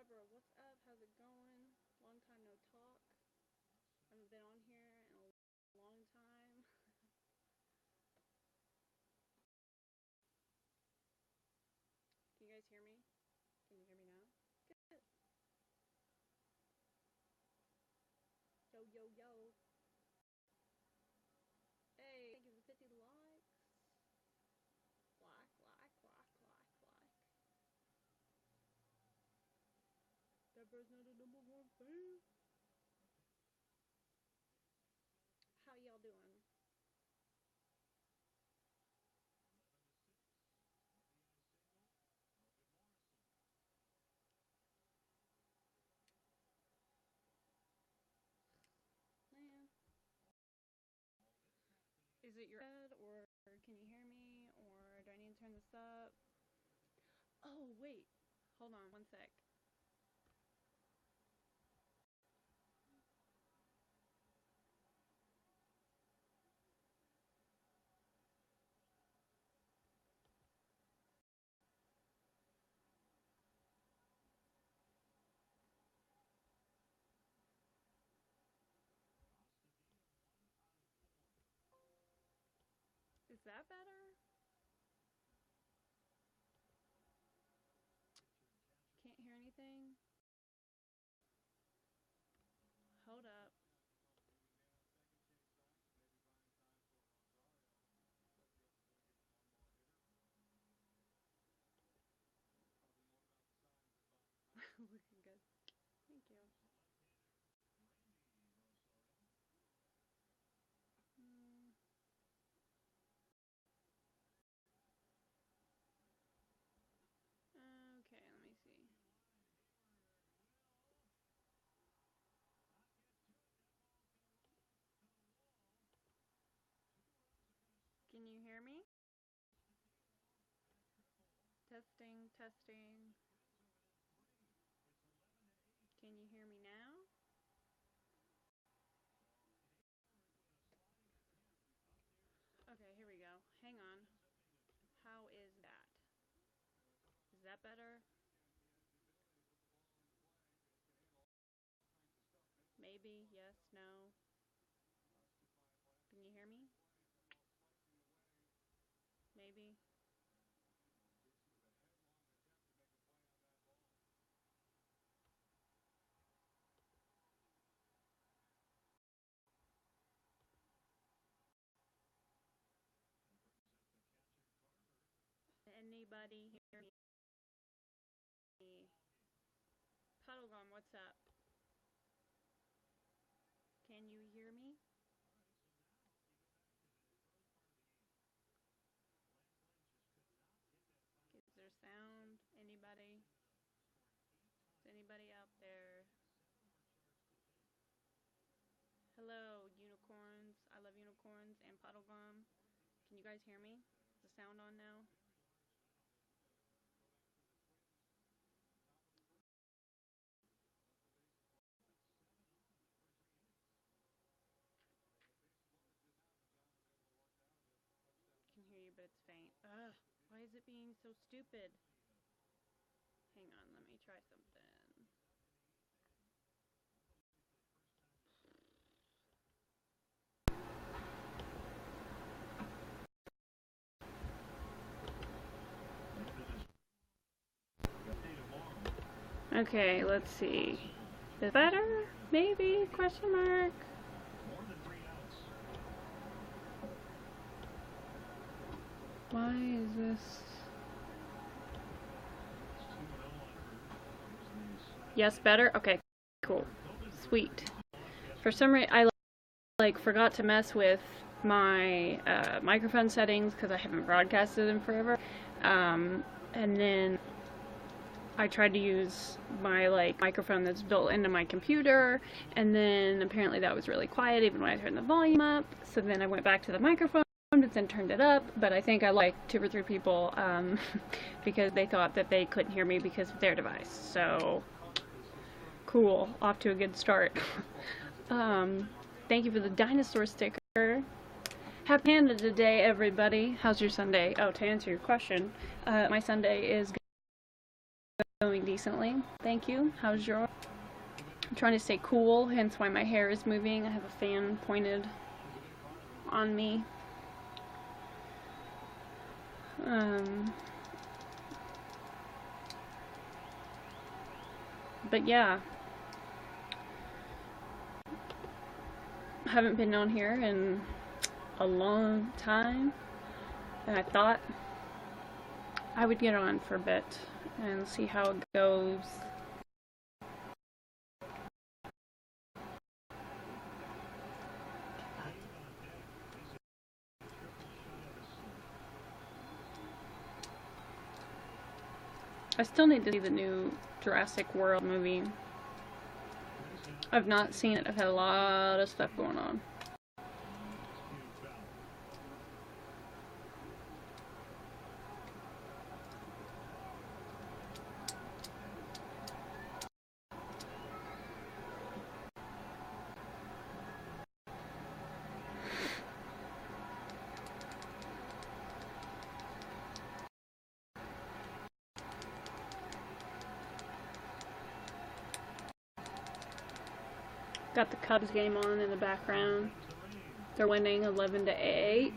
whatever. What's up? How's it going? Long time no talk. I haven't been on here in a long time. Can you guys hear me? Can you hear me now? Good. Yo, yo, yo. Hey, thank you for the 50 likes. Like. That bird's not a #1 fan. How y'all doing? Man. Is it your head, or can you hear me, or do I need to turn this up? Oh, wait. Hold on one sec. Is that better? Can't hear anything? Hold up. Looking good. Thank you. Okay, let me see. Can you hear me? Testing, testing. Can you hear me now? Okay, here we go. Hang on. How is that? Is that better? Maybe, yes, no. Can you hear me? Maybe. Anybody hear me? Puddlegum, what's up? Can you hear me? Is there sound? Anybody? Is anybody out there? Hello, unicorns. I love unicorns and Puddlegum. Can you guys hear me? Is the sound on now? I can hear you, but it's faint. Ugh, why is it being so stupid? Hang on, let me try something. Okay, let's see. Is better? Maybe? Question mark. Why is this? Yes, better? Okay, cool. Sweet. For some reason, I forgot to mess with my microphone settings because I haven't broadcasted them forever. And then I tried to use my microphone that's built into my computer, and then apparently that was really quiet even when I turned the volume up. So then I went back to the microphone and then turned it up, but I think I liked 2 or 3 people because they thought that they couldn't hear me because of their device. So cool, off to a good start. Thank you for the dinosaur sticker. Happy Panda today, everybody. How's your Sunday? Oh, to answer your question, my Sunday is going decently. Thank you. How's your? I'm trying to stay cool, hence why my hair is moving. I have a fan pointed on me. But yeah. Haven't been on here in a long time, and I thought I would get on for a bit and see how it goes. I still need to see the new Jurassic World movie. I've not seen it. I've had a lot of stuff going on. Got the Cubs game on in the background. They're winning 11-8.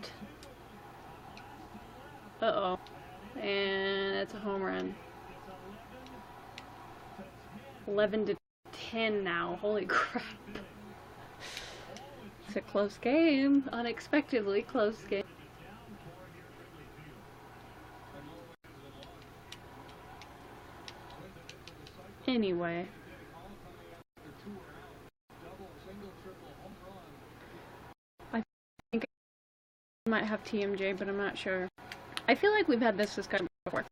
Uh-oh. And it's a home run. 11-10 now. Holy crap. It's a close game. Unexpectedly close game. Anyway. I might have TMJ, but I'm not sure. I feel like we've had this discussion before,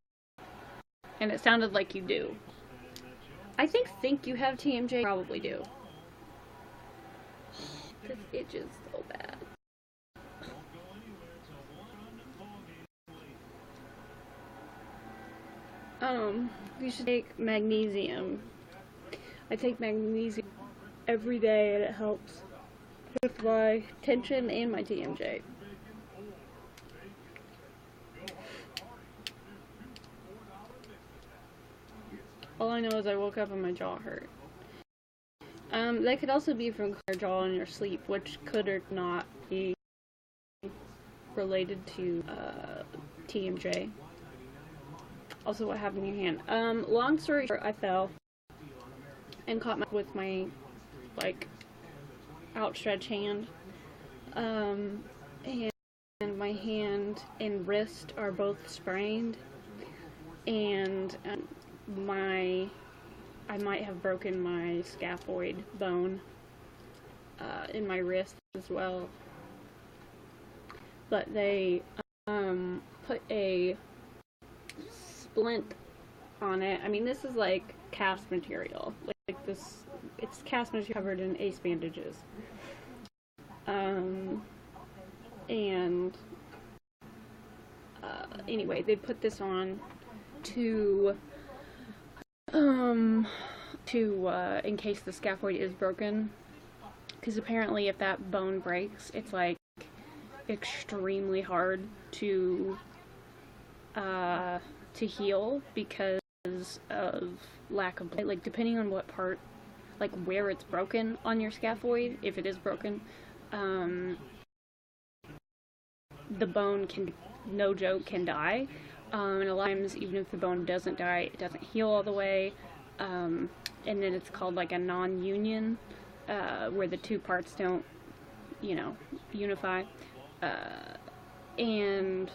and it sounded like you do. I think you have TMJ. Probably do. This itches so bad. You should take magnesium. I take magnesium every day, and it helps with my tension and my TMJ. All I know is I woke up and my jaw hurt. That could also be from your jaw in your sleep, which could or not be related to TMJ. Also, what happened in your hand? Long story short, I fell and caught with my outstretched hand, and my hand and wrist are both sprained, and I might have broken my scaphoid bone in my wrist as well. But they put a splint on it. I mean, this is like cast material. Like this, it's cast material covered in ace bandages. Anyway, they put this on to in case the scaphoid is broken, because apparently if that bone breaks, it's like extremely hard to heal because of lack of blood. Like, depending on what part, like where it's broken on your scaphoid, if it is broken, the bone can, no joke, can die. And a lot of times, even if the bone doesn't die, it doesn't heal all the way. And then it's called like a non-union, where the two parts don't, unify. And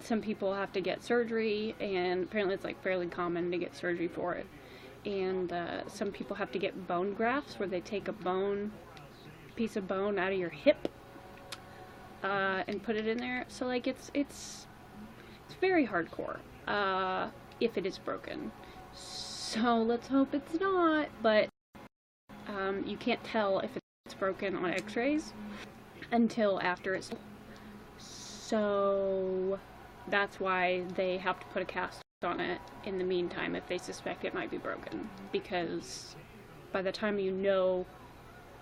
some people have to get surgery, and apparently it's like fairly common to get surgery for it. And some people have to get bone grafts, where they take a piece of bone out of your hip, and put it in there. So like it's very hardcore, if it is broken. So let's hope it's not, but you can't tell if it's broken on x-rays until after it's... So that's why they have to put a cast on it in the meantime if they suspect it might be broken, because by the time you know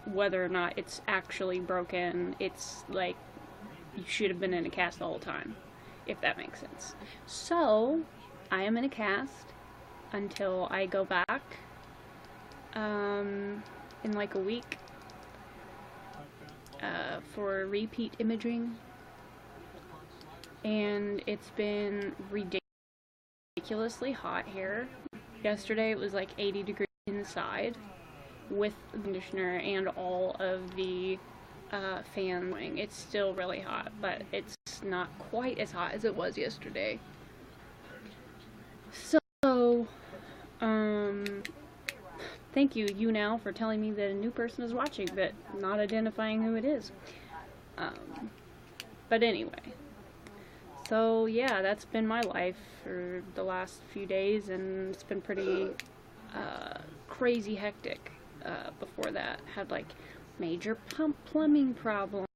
whether or not it's actually broken, it's like you should have been in a cast the whole time, if that makes sense. So I am in a cast, until I go back in like a week for repeat imaging. And it's been ridiculously hot here. Yesterday it was like 80 degrees inside with the conditioner and all of the fan going. It's still really hot, but it's not quite as hot as it was yesterday. So, thank you, YouNow, for telling me that a new person is watching, but not identifying who it is. But anyway. So yeah, that's been my life for the last few days, and it's been pretty crazy hectic. Before that, had like major plumbing problems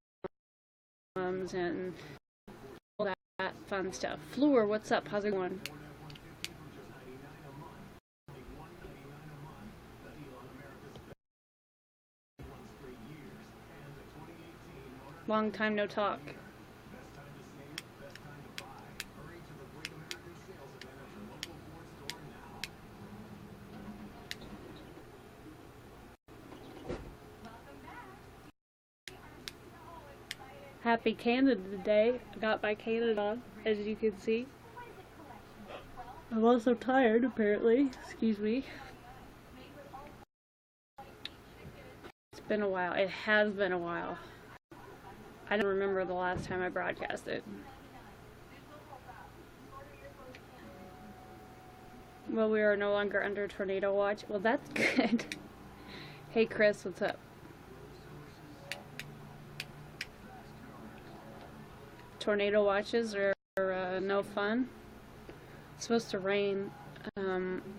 and all that fun stuff. Floor, what's up? How's it going? Long time no talk. Happy Canada Day. I got my Canada on, as you can see. I'm also tired, apparently. Excuse me. It's been a while. It has been a while. I don't remember the last time I broadcasted. Well, we are no longer under tornado watch. Well, that's good. Hey, Chris, what's up? Tornado watches are no fun. It's supposed to rain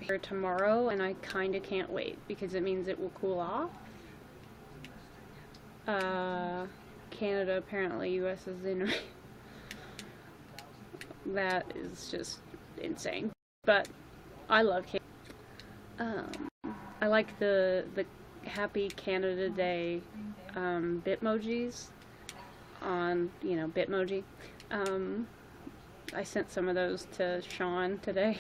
here tomorrow, and I kind of can't wait because it means it will cool off. Canada, apparently, US is in. That is just insane. But I love Canada. I like the Happy Canada Day Bitmojis on, Bitmoji. I sent some of those to Sean today.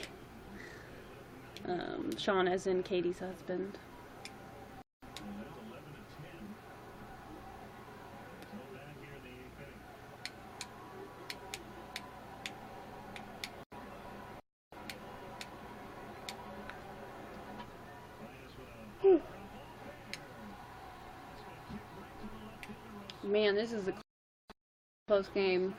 Sean as in Katie's husband. Man, this is a close game.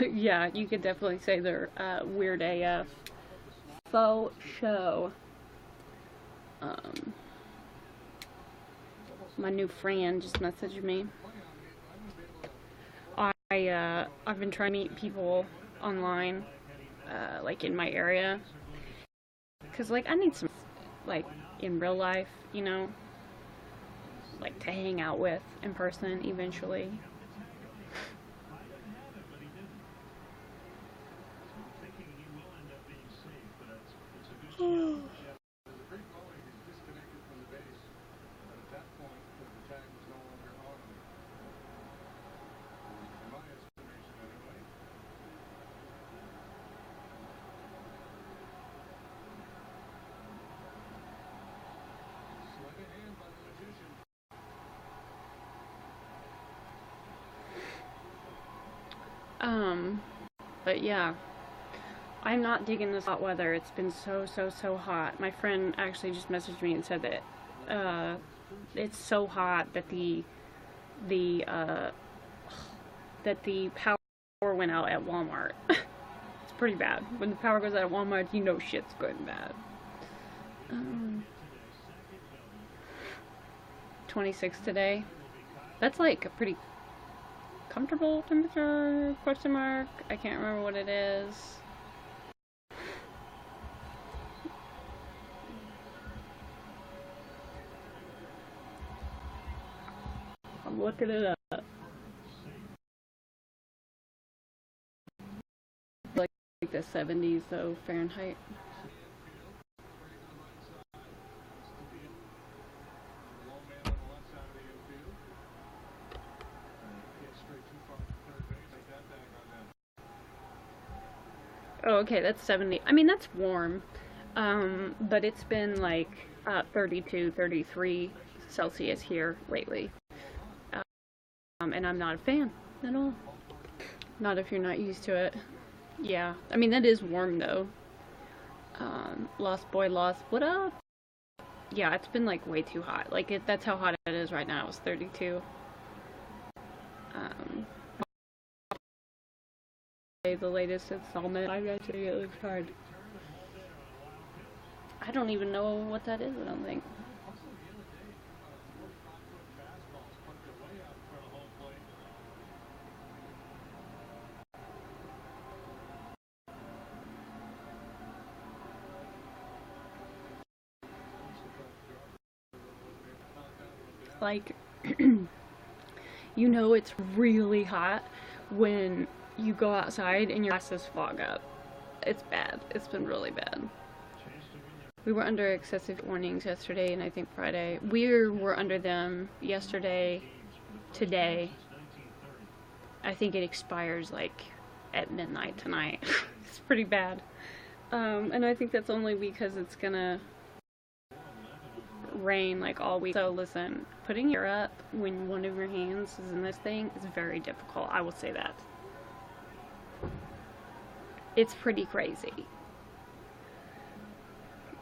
Yeah, you could definitely say they're weird AF. Faux show. My new friend just messaged me. I've been trying to meet people online, like in my area, cause like I need some, like in real life, like to hang out with in person eventually. But yeah, I'm not digging this hot weather. It's been so hot. My friend actually just messaged me and said that it's so hot that the power went out at Walmart. It's pretty bad. When the power goes out at Walmart, you know shit's going bad. 26 today. That's like a pretty comfortable temperature, question mark. I can't remember what it is. I'm looking it up. Like the 70s though, Fahrenheit. Oh, okay, that's 70. I mean, that's warm. But it's been like 32, 33 Celsius here lately. And I'm not a fan at all. Not if you're not used to it. Yeah, I mean, that is warm though. Lost boy, lost. What up? Yeah, it's been like way too hot. Like, that's how hot it is right now. It's 32. Um, the latest installment. I'm actually, it looks hard. I don't even know what that is, I don't think. Like, you know it's really hot when you go outside and your glasses fog up. It's bad. It's been really bad. We were under excessive warnings yesterday and I think Friday. We were under them yesterday, today. I think it expires like at midnight tonight. It's pretty bad. And I think that's only because it's gonna rain like all week. So listen, putting your up when one of your hands is in this thing is very difficult. I will say that. It's pretty crazy.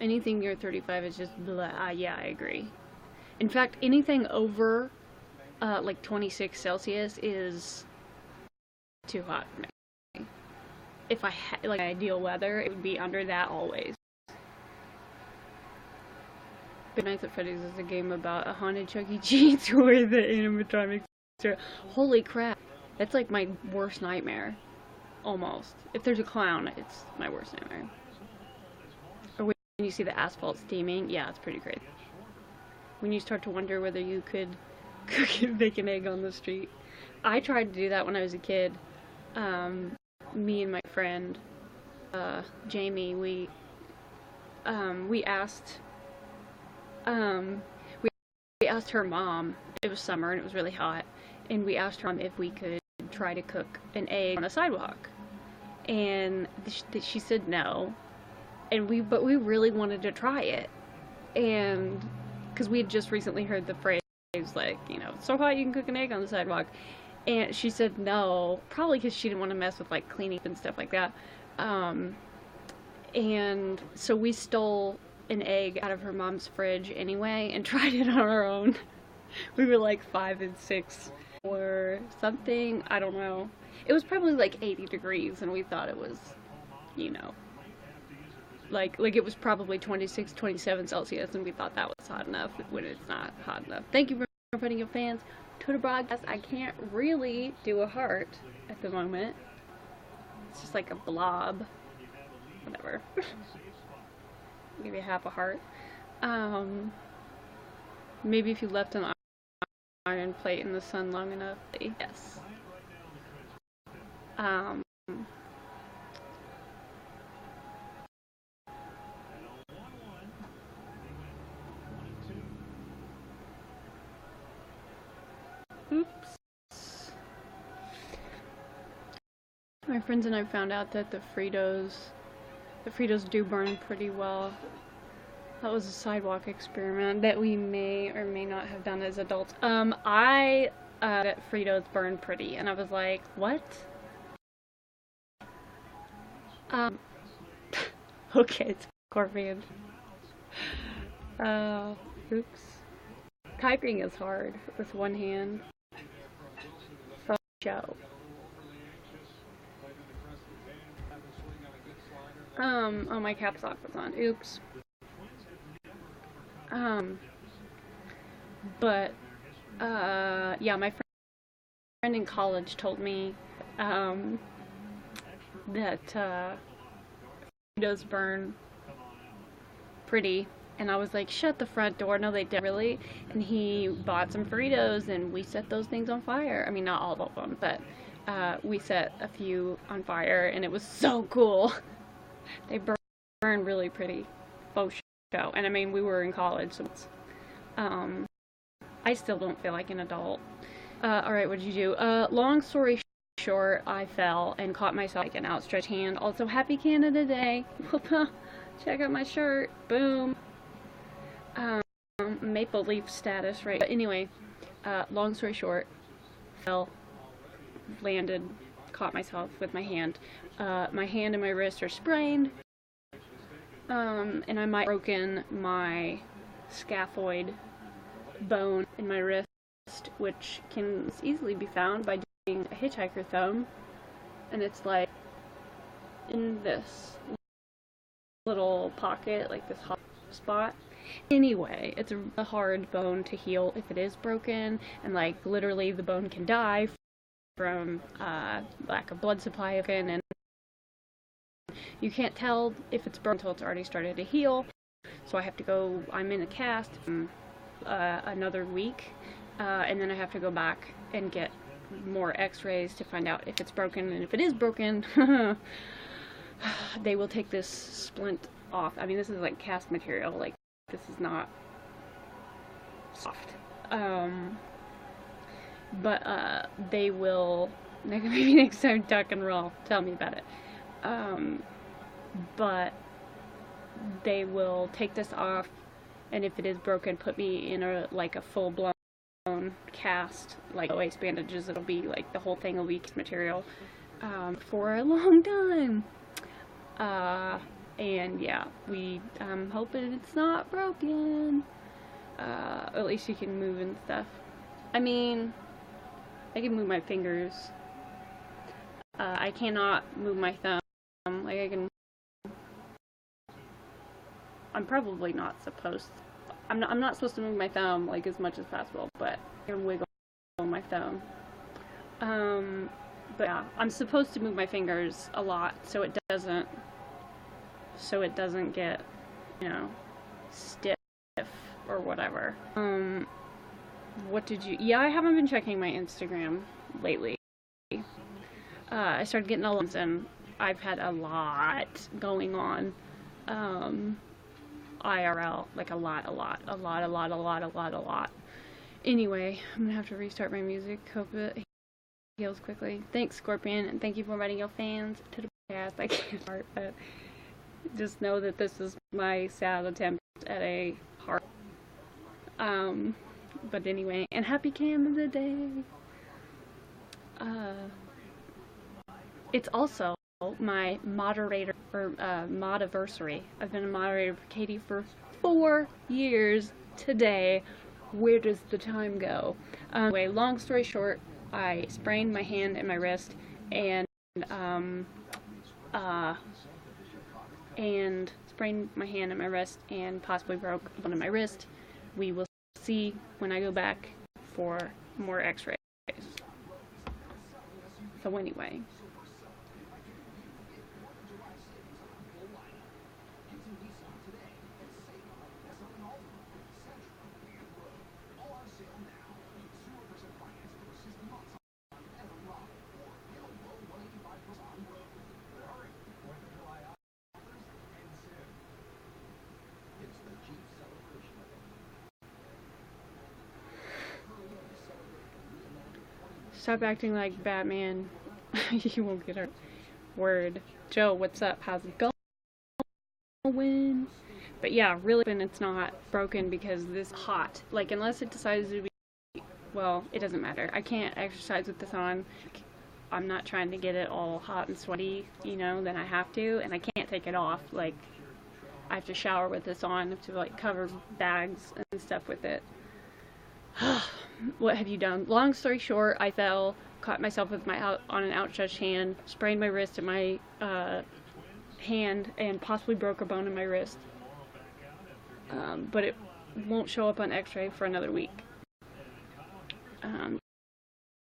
Anything near 35 is just blah. Yeah, I agree. In fact, anything over like 26 Celsius is too hot for me. If I had like ideal weather, it would be under that always. Five Nights at Freddy's is a game about a haunted Chuck E. Cheese where the animatronics are. Holy crap. That's like my worst nightmare. Almost. If there's a clown, it's my worst nightmare. Or when you see the asphalt steaming, yeah, it's pretty crazy. When you start to wonder whether you could cook and bake an egg on the street. I tried to do that when I was a kid. Me and my friend, Jamie, we asked we asked her mom. It was summer and it was really hot, and we asked her mom if we could try to cook an egg on a sidewalk, and she said no. And but we really wanted to try it, and because we had just recently heard the phrase like, you know, it's so hot you can cook an egg on the sidewalk, and she said no, probably because she didn't want to mess with like cleaning and stuff like that. And so we stole an egg out of her mom's fridge anyway and tried it on our own. We were like 5 and 6 or something, I don't know. It was probably like 80 degrees and we thought it was, you know, like it was probably 26, 27 Celsius and we thought that was hot enough when it's not hot enough. Thank you for putting your fans to the broadcast. I can't really do a heart at the moment. It's just like a blob. Whatever. Give you half a heart. Maybe if you left an iron plate in the sun long enough. Yes. Oops. My friends and I found out that the Fritos do burn pretty well. That was a sidewalk experiment that we may or may not have done as adults. That Fritos burn pretty, and I was like, what? Okay, it's Scorpion. Oops. Typing is hard with one hand. For show. Oh, my caps lock was on. Oops. Yeah, my friend in college told me, that, Fritos burn pretty, and I was like, shut the front door. No, they didn't really. And he bought some Fritos, and we set those things on fire. I mean, not all of them, but, we set a few on fire, and it was so cool. They burn really pretty. Faux show. And I mean, we were in college, so it's, I still don't feel like an adult. Alright, what did you do? Long story short, I fell and caught myself like an outstretched hand. Also, happy Canada Day. Check out my shirt. Boom. Maple leaf status, right? But anyway, long story short, fell, landed, caught myself with my hand. My hand and my wrist are sprained. And I might have broken my scaphoid bone in my wrist, which can easily be found by doing a hitchhiker thumb. And it's like in this little pocket, like this hot spot. Anyway, it's a hard bone to heal if it is broken, and like literally the bone can die from lack of blood supply, and you can't tell if it's broken until it's already started to heal. So I have to go, I'm in a cast another week, and then I have to go back and get more x-rays to find out if it's broken, and if it is broken, they will take this splint off. I mean, this is like cast material, like this is not soft. But they will, maybe next time Duck and Roll, tell me about it. But they will take this off, and if it is broken, put me in a full-blown cast, like lace bandages. It'll be like the whole thing will be material for a long time. And yeah, I'm hoping it's not broken. At least you can move and stuff. I mean, I can move my fingers. I cannot move my thumb. Like I'm probably not supposed to. I'm not supposed to move my thumb like as much as possible, but I can wiggle my thumb. But yeah, I'm supposed to move my fingers a lot so it doesn't get, stiff or whatever. Yeah, I haven't been checking my Instagram lately. I started getting a lot, and I've had a lot going on. IRL, like a lot. Anyway, I'm gonna have to restart my music. Hope it heals quickly. Thanks, Scorpion, and thank you for inviting your fans to the podcast. I can't start, but just know that this is my sad attempt at a heart. But anyway, and happy Canada Day. It's also my moderator or Modiversary. I've been a moderator for Katie for 4 years today. Where does the time go? Anyway, long story short, I sprained my hand and my wrist, and sprained my hand and my wrist, and possibly broke one of my wrist. We will see when I go back for more x-rays. So anyway. Stop acting like Batman. You won't get hurt. Word. Joe, what's up? How's it going? But yeah, really, when it's not broken because this is hot. Like, unless it decides to be, well, it doesn't matter. I can't exercise with this on. I'm not trying to get it all hot and sweaty, then I have to, and I can't take it off. Like, I have to shower with this on. I have to, like, cover bags and stuff with it. What have you done? Long story short, I fell, caught myself with on an outstretched hand, sprained my wrist and my hand, and possibly broke a bone in my wrist. But it won't show up on x-ray for another week.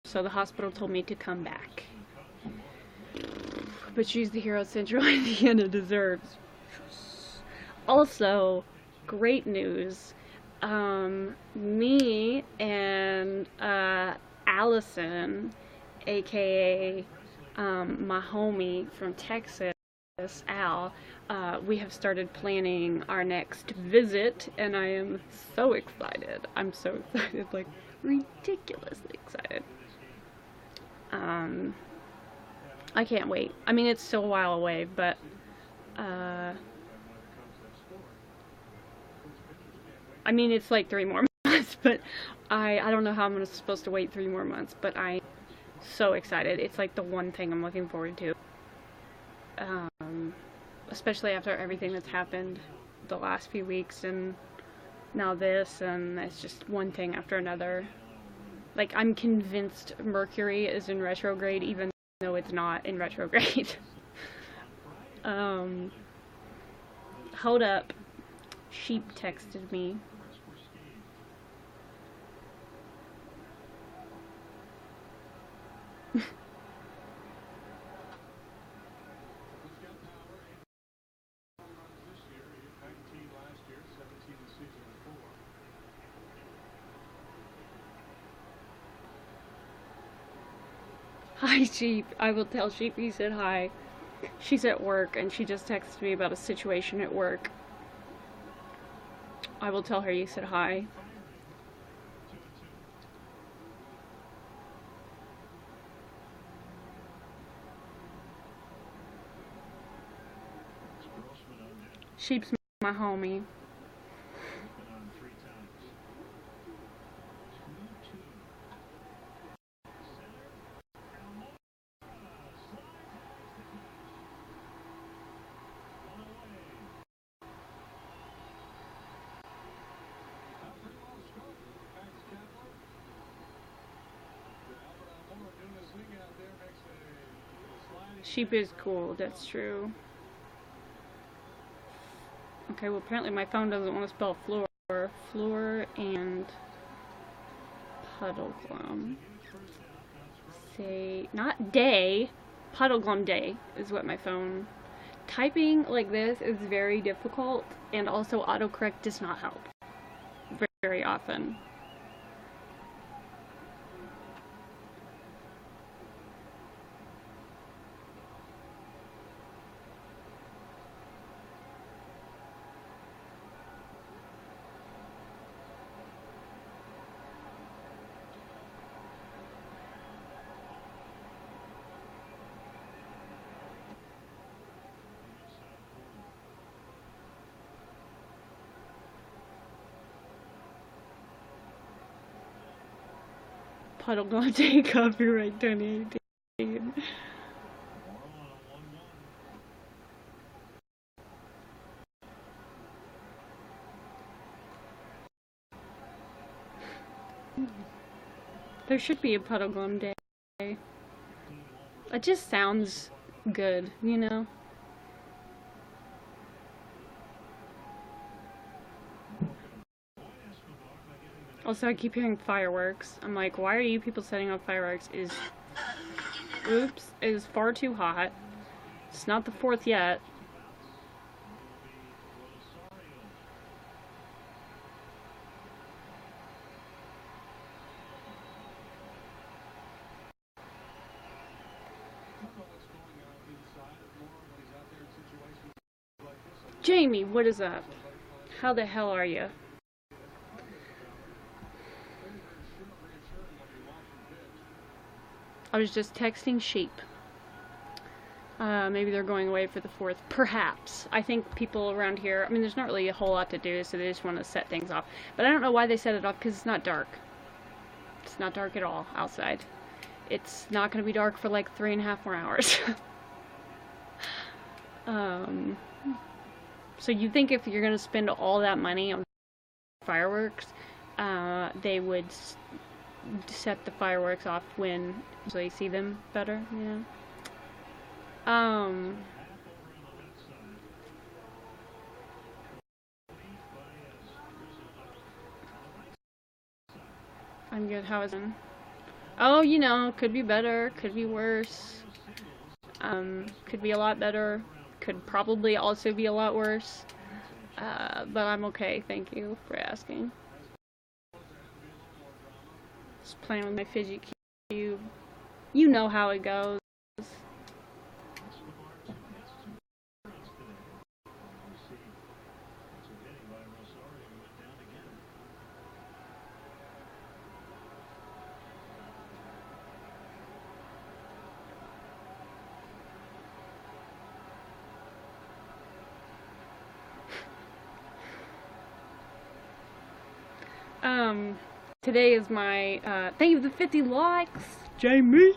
So the hospital told me to come back. But she's the hero Central Indiana deserves. Also, great news. Me and Allison, aka my homie from Texas, Al, we have started planning our next visit, and I am so excited. I'm so excited, like ridiculously excited. I can't wait. I mean, it's still a while away, but uh, I mean, it's like 3 more months, but I don't know how I'm supposed to wait 3 more months, but I'm so excited. It's like the one thing I'm looking forward to. Especially after everything that's happened the last few weeks and now this, and it's just one thing after another. Like, I'm convinced Mercury is in retrograde, even though it's not in retrograde. um, Hold up. Sheep texted me. Hi, Sheep. I will tell Sheep you said hi. She's at work and she just texted me about a situation at work. I will tell her you said hi. Sheep's my homie. Sheep is cool, that's true. Okay, well apparently my phone doesn't want to spell floor. Floor and puddle glum. Say, not day. Puddle glum day is what my phone. Typing like this is very difficult, and also autocorrect does not help very often. Puddle glum day copyright 2018. There should be a puddle glum day. It just sounds good, you know? Also, I keep hearing fireworks. I'm like, why are you people setting off fireworks? Oops, it is far too hot. It's not the 4th yet. Jamie, what is up? How the hell are you? I was just texting Sheep. Maybe they're going away for the 4th. Perhaps. I think people around here, I mean, there's not really a whole lot to do, so they just want to set things off. But I don't know why they set it off, because it's not dark. It's not dark at all outside. It's not going to be dark for like 3.5 more hours. So you think if you're going to spend all that money on fireworks, they would set the fireworks off when so you see them better, you know? I'm good. How is it? Oh, you know, could be better, could be worse. Could be a lot better. Could probably also be a lot worse. But I'm okay. Thank you for asking. Just playing with my fidget cube. You know how it goes. Today is my, thank you for the 50 likes, Jamie.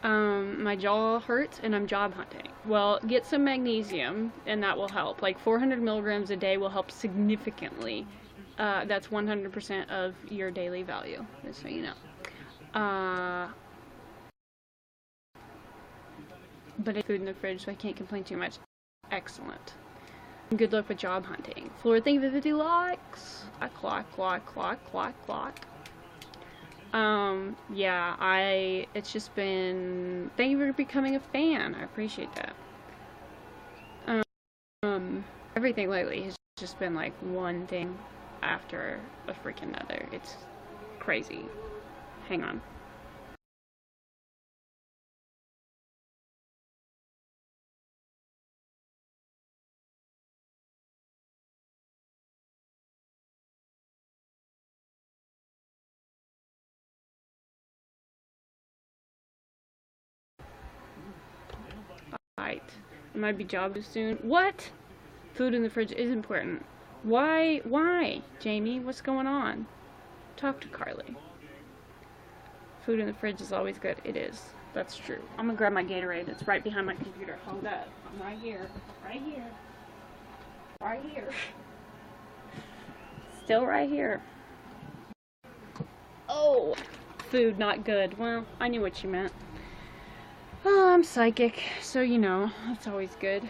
My jaw hurts and I'm job hunting. Well, get some magnesium and that will help. Like 400 milligrams a day will help significantly. That's 100% of your daily value, just so you know. But it's food in the fridge, so I can't complain too much. Excellent. Good luck with job hunting. Flora, thank you for 50 likes. Clock. Yeah, it's just been, thank you for becoming a fan. I appreciate that. Everything lately has just been like one thing after a freaking other. It's crazy. Hang on. Right. I might be jobless soon. What? Food in the fridge is important. Why? Jamie, what's going on? Talk to Carly. Food in the fridge is always good. It is. That's true. I'm gonna grab my Gatorade. It's right behind my computer. Hold up. I'm right here. Right here. Still right here. Oh! Food not good. Well, I knew what you meant. Oh, I'm psychic, so you know, that's always good.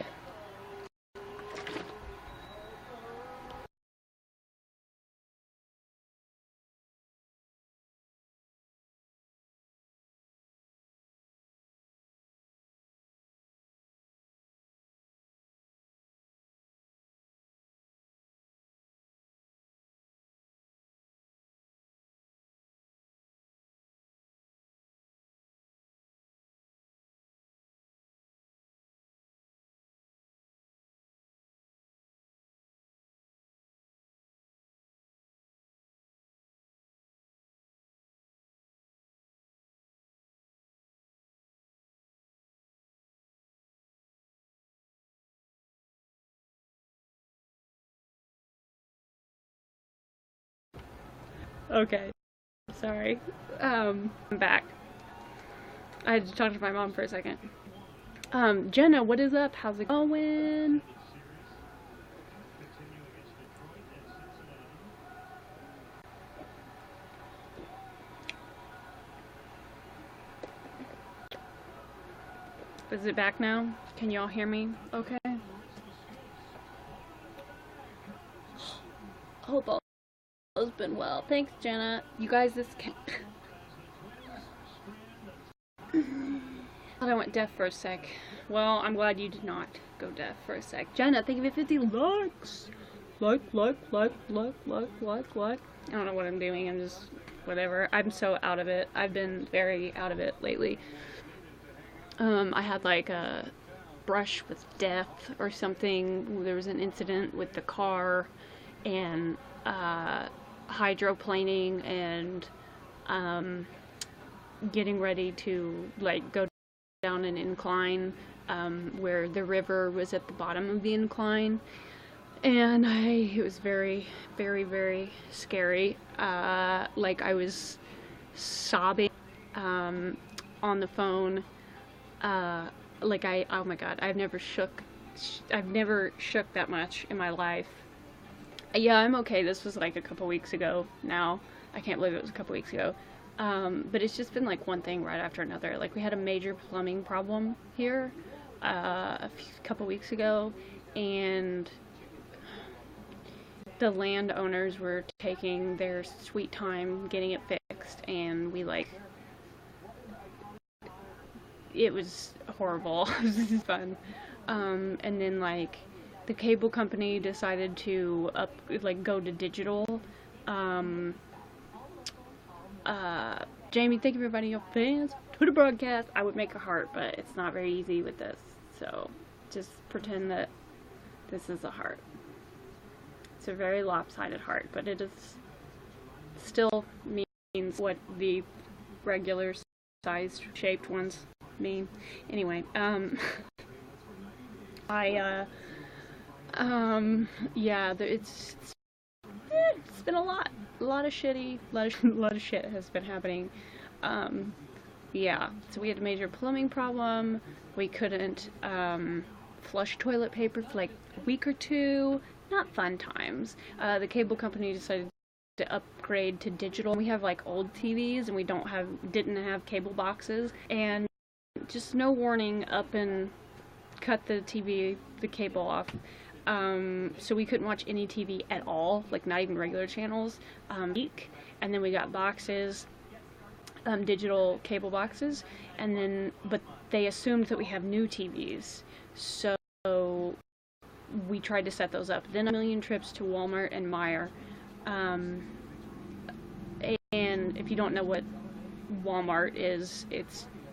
Okay, sorry. I'm back. I had to talk to my mom for a second. Jenna, what is up? How's it going? Is it back now? Can y'all hear me? Okay. Hope all has been well. Thanks, Jenna. You guys, this can I went deaf for a sec. Well, I'm glad you did not go deaf for a sec. Jenna, thank you for 50 likes. Like. I don't know what I'm doing. I'm just, whatever. I'm so out of it. I've been very out of it lately. I had like a brush with death or something. There was an incident with the car and hydroplaning and getting ready to like go down an incline where the river was at the bottom of the incline, and it was very, very, very scary. Like I was sobbing on the phone. Like oh my god, I've never shook that much in my life. Yeah, I'm okay. This was like a couple weeks ago now. I can't believe it was a couple weeks ago. But it's just been like one thing right after another. Like we had a major plumbing problem here a couple weeks ago, and the landowners were taking their sweet time getting it fixed, and it was horrible. This is fun. And then like the cable company decided to go to digital. Jamie, thank you for everybody, your fans. Twitter broadcast. I would make a heart, but it's not very easy with this. So just pretend that this is a heart. It's a very lopsided heart, but it is still means what the regular sized shaped ones mean. Anyway, yeah, it's been a lot. lot of lot of shit has been happening. Yeah, so we had a major plumbing problem. We couldn't flush toilet paper for like a week or two. Not fun times. The cable company decided to upgrade to digital. We have like old TVs and we didn't have cable boxes, and just no warning, up and cut the cable off. So we couldn't watch any TV at all, like not even regular channels. And then we got boxes, digital cable boxes, but they assumed that we have new TVs, so we tried to set those up. Then a million trips to Walmart and Meijer. And if you don't know what Walmart is,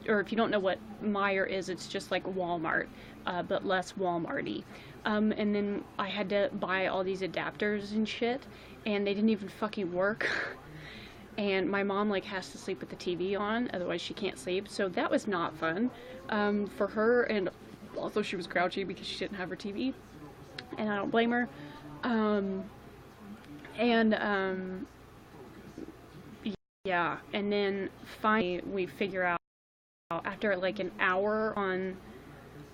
or if you don't know what Meijer is, it's just like Walmart, but less Walmarty. And then I had to buy all these adapters and shit, and they didn't even fucking work. And my mom like has to sleep with the TV on, otherwise she can't sleep. So that was not fun for her, and also she was grouchy because she didn't have her TV, and I don't blame her. Yeah, and then finally we figure out after like an hour on,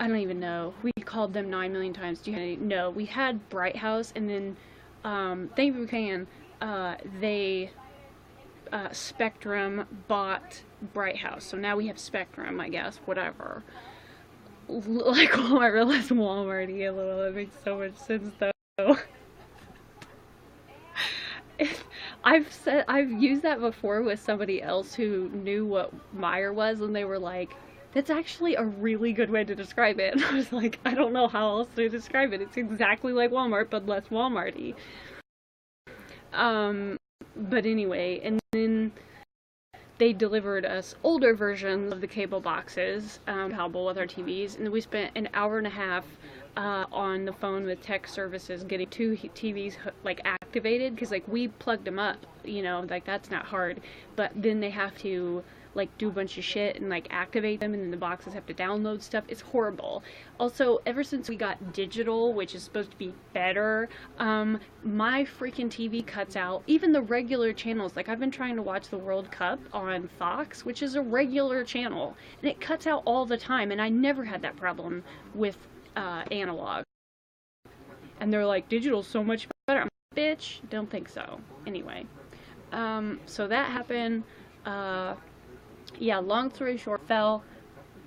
I don't even know, we called them 9 million times. Do you know? We had Bright House, and then thank you, can they Spectrum bought Bright House, so now we have Spectrum, I guess, whatever. Like Walmart, realized Walmarty a little. It makes so much sense though. I've used that before with somebody else who knew what Meijer was, and they were like, that's actually a really good way to describe it. And I was like, I don't know how else to describe it. It's exactly like Walmart, but less Walmarty. But anyway, and then they delivered us older versions of the cable boxes, compatible with our TVs, and then we spent an hour and a half on the phone with tech services getting 2 TVs like activated, because like we plugged them up, you know, like that's not hard, but then they have to like do a bunch of shit and like activate them, and then the boxes have to download stuff. It's horrible. Also, ever since we got digital, which is supposed to be better, my freaking TV cuts out. Even the regular channels, like I've been trying to watch the World Cup on Fox, which is a regular channel, and it cuts out all the time, and I never had that problem with analog. And they're like, digital's so much better. I'm like, bitch, don't think so. Anyway, so that happened. Yeah, long story short, fell.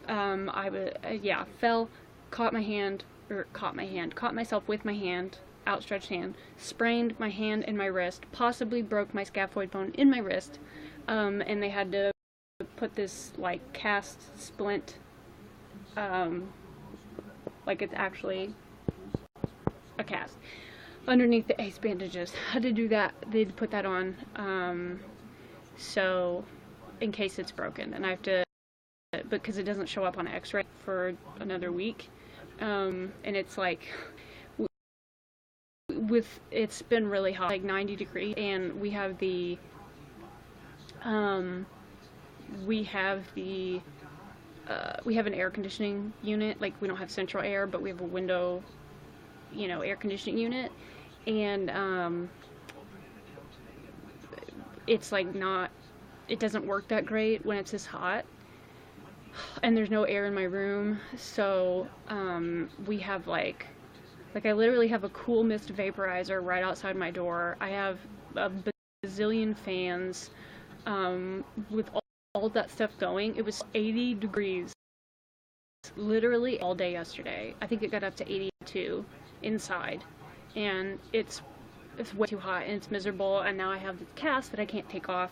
Fell, caught myself with my hand, outstretched hand, sprained my hand and my wrist, possibly broke my scaphoid bone in my wrist, and they had to put this, like, cast splint, like it's actually a cast, underneath the ace bandages. Had to do that. They'd put that on, so in case it's broken, and I have to, because it doesn't show up on x-ray for another week, and it's like, it's been really hot, like 90 degrees, and we have an air conditioning unit. Like, we don't have central air, but we have a window, you know, air conditioning unit, and it's like not, it doesn't work that great when it's this hot, and there's no air in my room, so we have like I literally have a cool mist vaporizer right outside my door. I have a bazillion fans, with all that stuff going. It was 80 degrees literally all day yesterday. I think it got up to 82 inside, and it's way too hot, and it's miserable, and now I have this cast that I can't take off.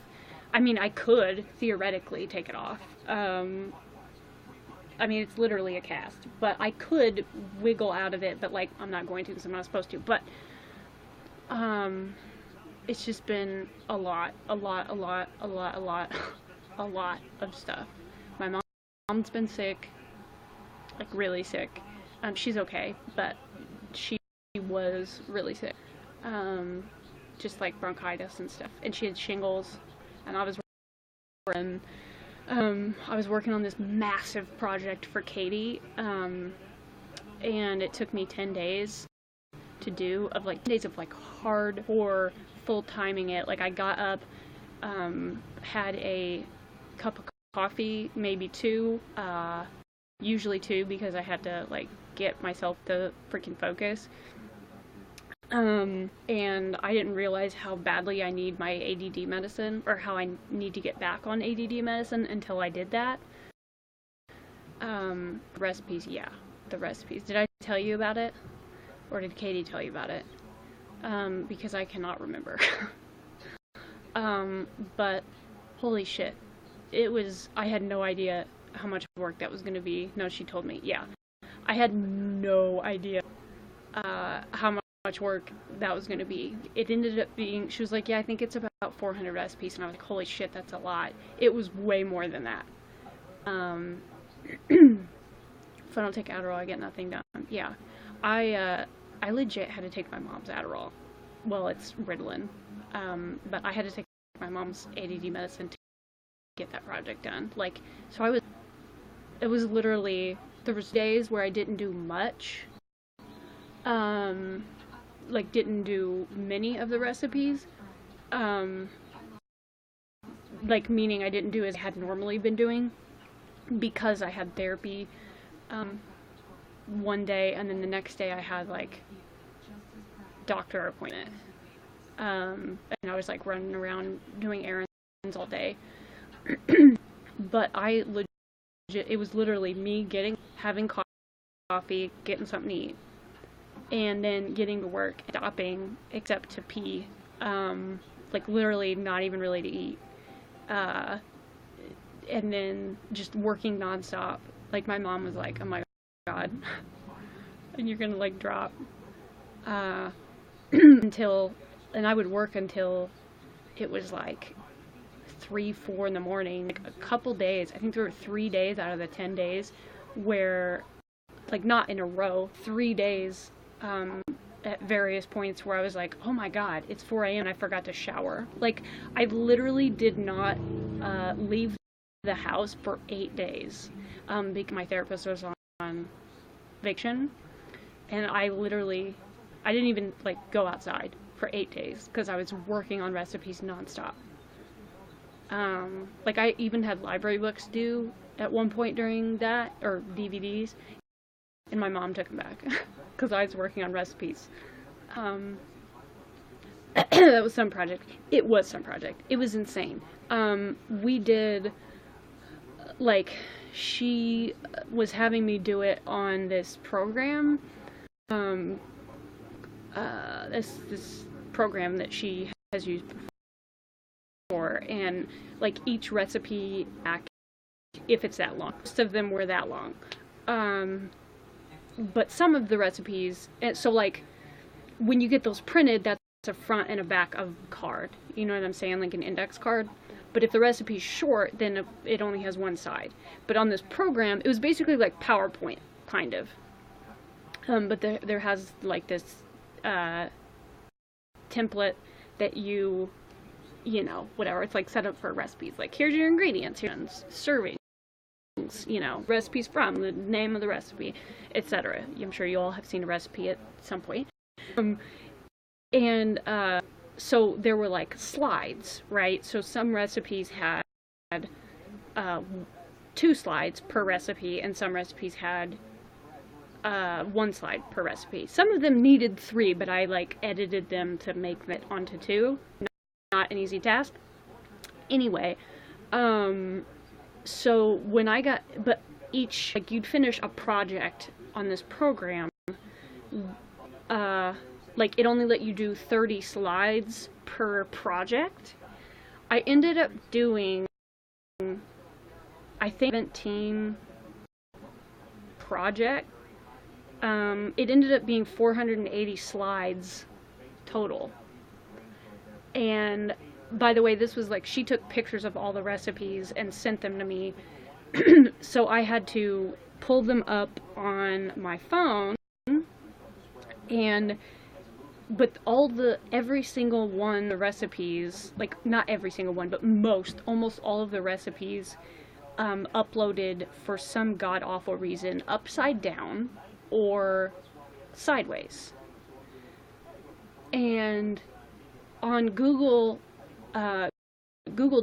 I mean, I could theoretically take it off. I mean, it's literally a cast, but I could wiggle out of it, but like, I'm not going to because I'm not supposed to. But it's just been a lot of stuff. My mom's been sick, like really sick. She's okay, but she was really sick. Just like bronchitis and stuff, and she had shingles. And I was working on this massive project for Katie, and it took me 10 days to do, of like 10 days of like hardcore full timing it. Like I got up, had a cup of coffee, maybe two, usually two because I had to like get myself to freaking focus. And I didn't realize how badly I need my ADD medicine, or how I need to get back on ADD medicine until I did that. Recipes, yeah, the recipes. Did I tell you about it? Or did Katie tell you about it? Because I cannot remember. But holy shit. I had no idea how much work that was going to be. No, she told me, yeah. I had no idea, how much work that was going to be. It ended up being, she was like, yeah, I think it's about 400 recipes. And I was like, holy shit, that's a lot. It was way more than that. If I don't take Adderall, I get nothing done. Yeah. I legit had to take my mom's Adderall. Well, it's Ritalin. But I had to take my mom's ADD medicine to get that project done. Like, so it was literally, there was days where I didn't do much. Like, didn't do many of the recipes. Like, meaning I didn't do as I had normally been doing because I had therapy, one day, and then the next day I had, like, doctor appointment. And I was, like, running around doing errands all day. But it was literally me having coffee, getting something to eat, and then getting to work, stopping, except to pee, like, literally not even really to eat, and then just working nonstop. Like, my mom was like, oh my god, and you're gonna, like, drop, and I would work until it was, like, 3, 4 in the morning, like, a couple days. I think there were 3 days out of the 10 days where, like, not in a row, 3 days, at various points where I was like, oh my god, it's 4 a.m. and I forgot to shower. Like, I literally did not, leave the house for 8 days, because my therapist was on vacation, and I didn't even, like, go outside for 8 days, because I was working on recipes nonstop. Like, I even had library books due at one point during that, or DVDs, and my mom took them back, because I was working on recipes. That was some project. It was some project. It was insane. We did, like, she was having me do it on this program, this program that she has used before, and, like, each recipe, if it's that long, most of them were that long, but some of the recipes, and so, like, when you get those printed, that's a front and a back of card, you know what I'm saying, like an index card. But if the recipe's short, then it only has one side. But on this program, it was basically like PowerPoint, kind of. But there has, like, this template that you know, whatever. It's, like, set up for recipes. Like, here's your ingredients, here's servings, you know, recipes from, the name of the recipe, etc. I'm sure you all have seen a recipe at some point. So there were, like, slides, right? So some recipes had 2 slides per recipe, and some recipes had 1 slide per recipe. Some of them needed 3, but I, like, edited them to make it onto 2. Not an easy task. Anyway, so when I got, but each, like, you'd finish a project on this program, like, it only let you do 30 slides per project. I ended up doing, I think, 17 project. It ended up being 480 slides total. And, by the way, this was, like, she took pictures of all the recipes and sent them to me. So I had to pull them up on my phone, but every single one, the recipes, like, not every single one, but almost all of the recipes, uploaded for some god-awful reason upside down or sideways. And on Google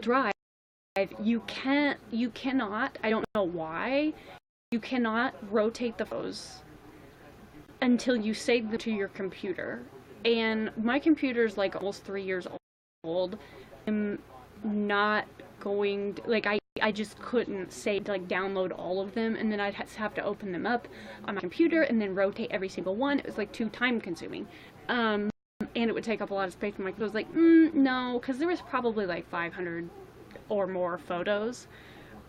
Drive, you cannot, I don't know why, you cannot rotate the photos until you save them to your computer. And my computer's like almost 3 years old. I'm not going to, like, I just couldn't save, like, download all of them, and then I'd have to open them up on my computer and then rotate every single one. It was like too time consuming. And it would take up a lot of space. And I was like, no, because there was probably like 500 or more photos.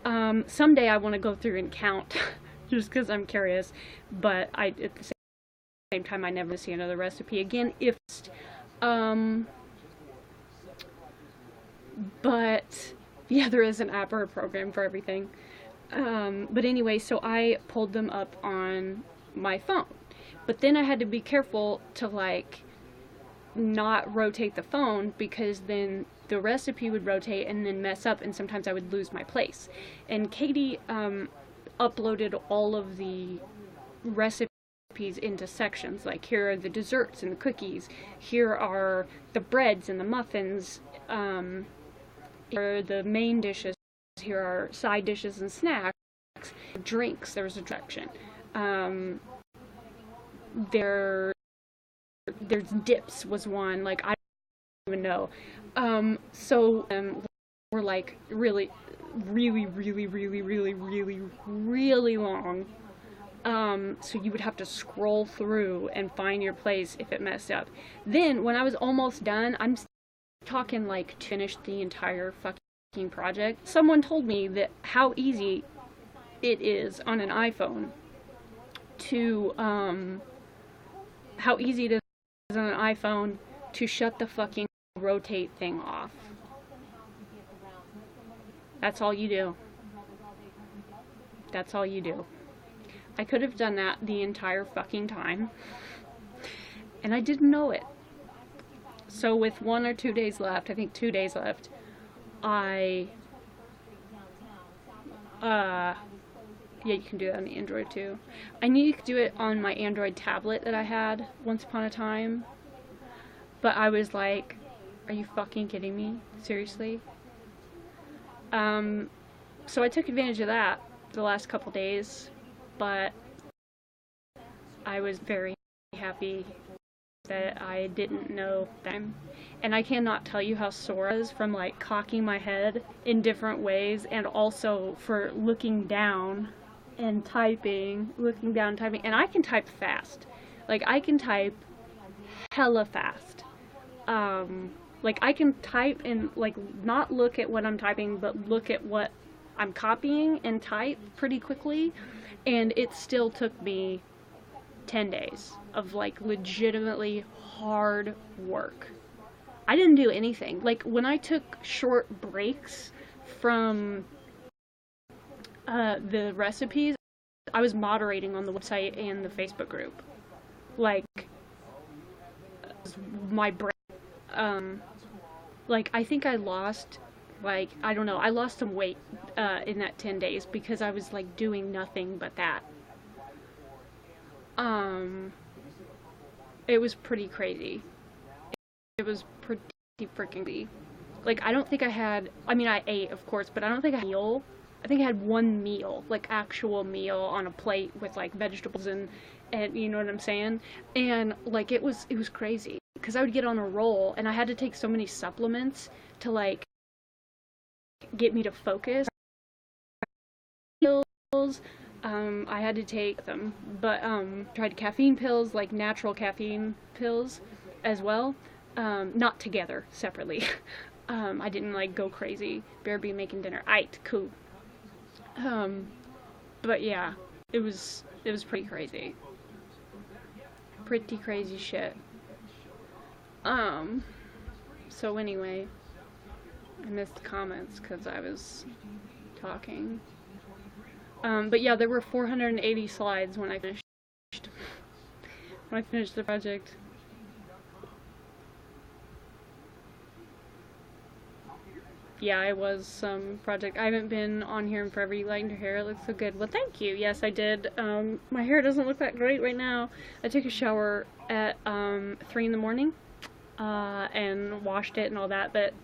Someday I want to go through and count just because I'm curious, but at the same time, I never see another recipe again. But yeah, there is an app or a program for everything. But anyway, so I pulled them up on my phone, but then I had to be careful to, like, not rotate the phone, because then the recipe would rotate and then mess up, and sometimes I would lose my place. And Katie uploaded all of the recipes into sections, like, here are the desserts and the cookies, here are the breads and the muffins, here are the main dishes, here are side dishes and snacks, drinks, there was a section, there's dips was one, like, I don't even know. So we're like really long. So you would have to scroll through and find your place if it messed up. Then when I was almost done, I'm talking like to finish the entire fucking project, someone told me that how easy it is on an iPhone to shut the fucking rotate thing off. That's all you do. That's all you do. I could have done that the entire fucking time, and I didn't know it. So with 1 or 2 days left, I think 2 days left, yeah, you can do that on the Android too. I knew you could do it on my Android tablet that I had once upon a time, but I was like, are you fucking kidding me? Seriously? So I took advantage of that the last couple days, but I was very happy that I didn't know them. And I cannot tell you how sore I was from, like, cocking my head in different ways, and also for looking down and typing, and I can type fast. Like, I can type hella fast. Like, I can type and, like, not look at what I'm typing, but look at what I'm copying and type pretty quickly, and it still took me 10 days of, like, legitimately hard work. I didn't do anything. Like, when I took short breaks from the recipes, I was moderating on the website and the Facebook group. Like, my brain, like, I think I lost, like, I don't know, I lost some weight in that 10 days because I was, like, doing nothing but that. It was pretty crazy. It was pretty freaking crazy. Like, I don't think I had, I mean, I ate, of course, but I don't think I had a meal. I think I had one meal, like, actual meal on a plate with, like, vegetables and you know what I'm saying? And, like, it was crazy. Because I would get on a roll, and I had to take so many supplements to, like, get me to focus. I had to take them, but tried caffeine pills, like natural caffeine pills as well, not together, separately. I didn't, like, go crazy. Better be making dinner. Aight, cool. But yeah, it was pretty crazy. Pretty crazy shit. So anyway, I missed the comments because I was talking. But yeah, there were 480 slides when I finished the project. Yeah, it was some project. I haven't been on here in forever. You lightened your hair. It looks so good. Well, thank you. Yes, I did. My hair doesn't look that great right now. I took a shower at 3 in the morning. and washed it and all that, but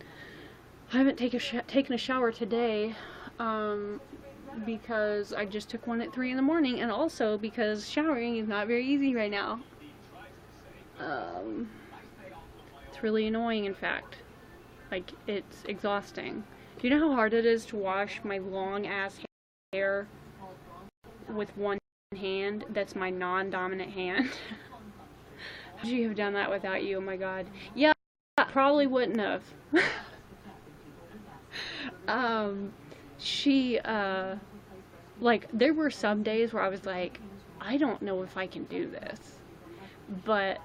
I haven't taken a shower today, because I just took one at 3 in the morning, and also because showering is not very easy right now. It's really annoying, in fact. Like, it's exhausting. Do you know how hard it is to wash my long ass hair with one hand? That's my non-dominant hand. How would you have done that without you? Oh my god. Yeah, probably wouldn't have. Like, there were some days where I was like, I don't know if I can do this. But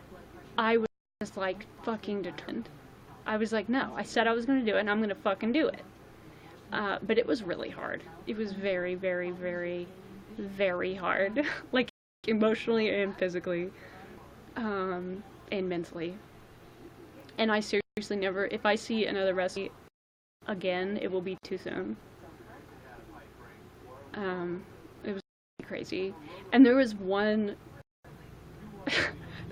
I was just like fucking determined. I was like, no, I said I was gonna do it, and I'm gonna fucking do it. But it was really hard. It was very, very, very, very hard. Like, emotionally and physically. And mentally. And I seriously never, if I see another recipe again, it will be too soon. It was crazy. And there was one,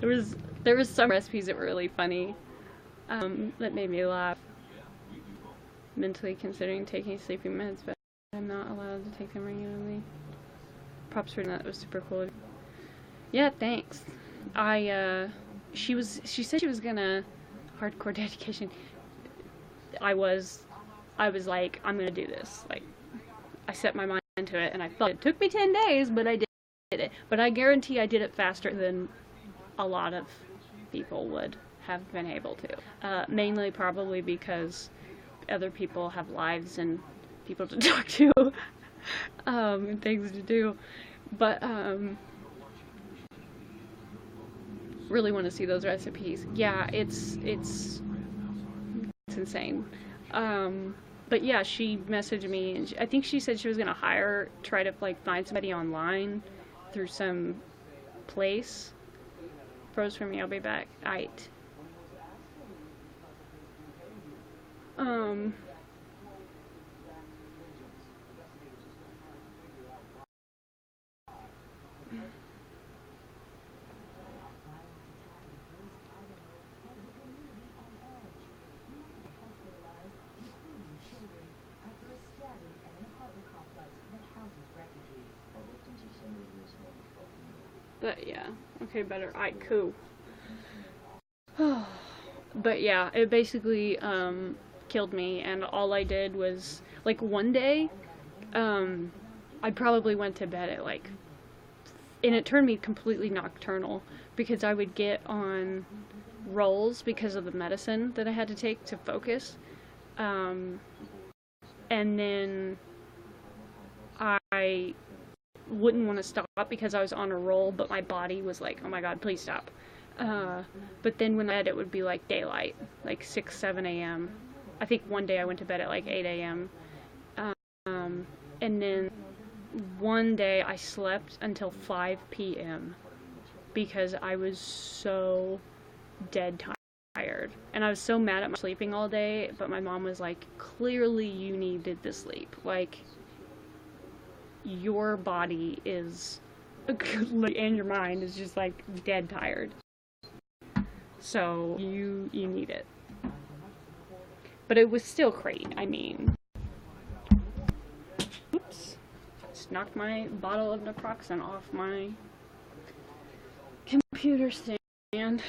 there was some recipes that were really funny, that made me laugh. Mentally considering taking sleeping meds, but I'm not allowed to take them regularly. Props for that. It was super cool. Yeah, thanks. She said she was gonna hardcore dedication. I was like, I'm gonna do this. Like, I set my mind to it, and I felt it took me 10 days, but I did it. But I guarantee I did it faster than a lot of people would have been able to. Mainly probably because other people have lives and people to talk to, and things to do. But, really want to see those recipes. Yeah, it's insane. But yeah, she messaged me, and I think she said she was gonna try to like find somebody online through some place. Froze for me. I'll be back. Aight. But yeah, okay, better. Alright, cool. But yeah, it basically killed me, and all I did was, like, one day, I probably went to bed at like, and it turned me completely nocturnal because I would get on rolls because of the medicine that I had to take to focus, and then I wouldn't want to stop because I was on a roll, but my body was like, oh my god, please stop. But then when it would be like daylight, like 6, 7 a.m. I think one day I went to bed at like 8 a.m. And then one day I slept until 5 p.m. because I was so dead tired. And I was so mad at my sleeping all day, but my mom was like, clearly you needed to sleep. Like, your body is, and your mind is just like dead tired. So you need it. But it was still great. I mean, oops, just knocked my bottle of naproxen off my computer stand.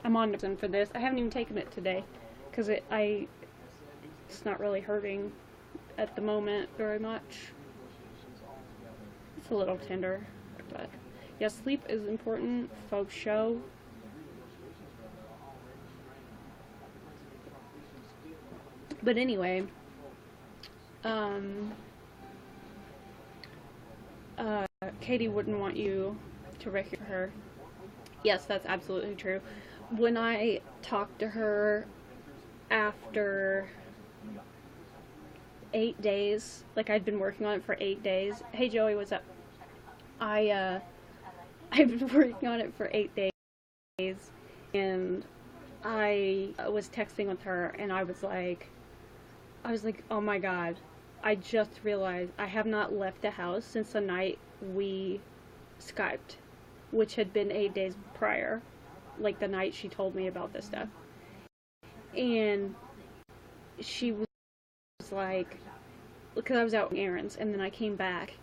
I'm on naproxen for this. I haven't even taken it today because it's not really hurting at the moment very much. It's a little tender, but yeah, sleep is important, faux show. But anyway, Katie wouldn't want you to wreck her. Yes, that's absolutely true. When I talked to her after 8 days, like I'd been working on it for 8 days. Hey Joey, what's up? I've been working on it for 8 days, and I was texting with her, and I was like, oh my god, I just realized I have not left the house since the night we Skyped, which had been 8 days prior, like the night she told me about this stuff. And she was like, because I was out on errands, and then I came back,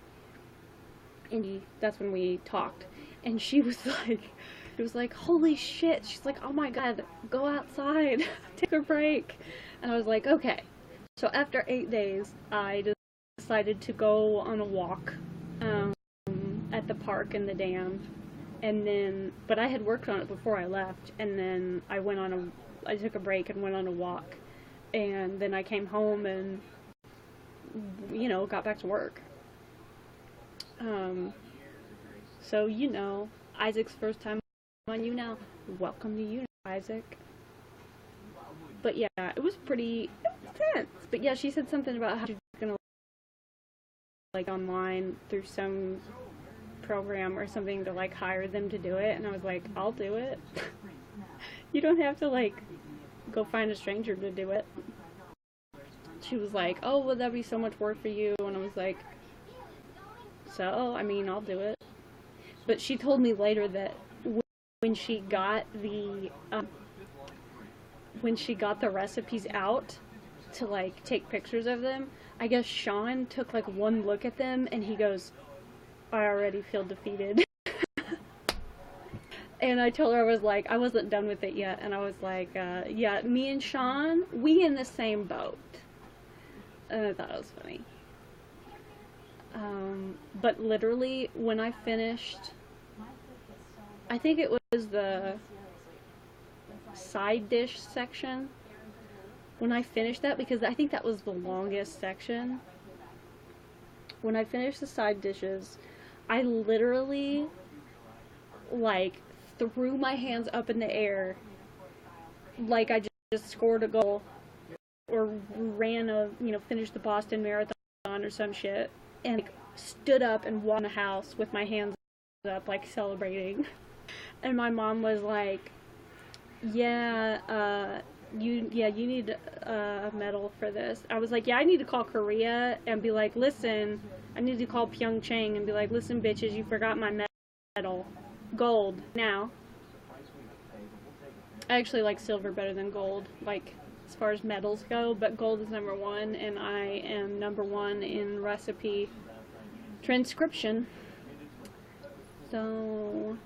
and that's when we talked, and she was like, it was like, holy shit, she's like, oh my god, go outside, take a break, and I was like, okay. So after 8 days, I decided to go on a walk, at the park and the dam, and then, but I had worked on it before I left, and then I took a break and went on a walk, and then I came home and, got back to work. So, Isaac's first time on YouNow. Welcome to YouNow, Isaac. But yeah, it was pretty intense. But yeah, she said something about how she's gonna, like, online through some program or something to, like, hire them to do it, and I was like, I'll do it. You don't have to, like, go find a stranger to do it. She was like, oh, well, that'd be so much work for you, and I was like, so, I mean, I'll do it. But she told me later that when she got the recipes out to, like, take pictures of them, I guess Sean took, like, one look at them, and he goes, I already feel defeated. And I told her, I was like, I wasn't done with it yet, and I was like, yeah, me and Sean, we in the same boat. And I thought it was funny. But literally, when I finished, I think it was the side dish section. When I finished that, because I think that was the longest section. When I finished the side dishes, I literally, like, threw my hands up in the air like I just scored a goal or finished the Boston Marathon or some shit, and, like, stood up and walked in the house with my hands up, like, celebrating. And my mom was like, yeah, you need a medal for this. I was like, yeah, I need to call Korea and be like, listen, I need to call Pyeongchang and be like, listen, bitches, you forgot my medal. Gold. Now. I actually like silver better than gold, like, as far as medals go, but gold is number one, and I am number one in recipe transcription. So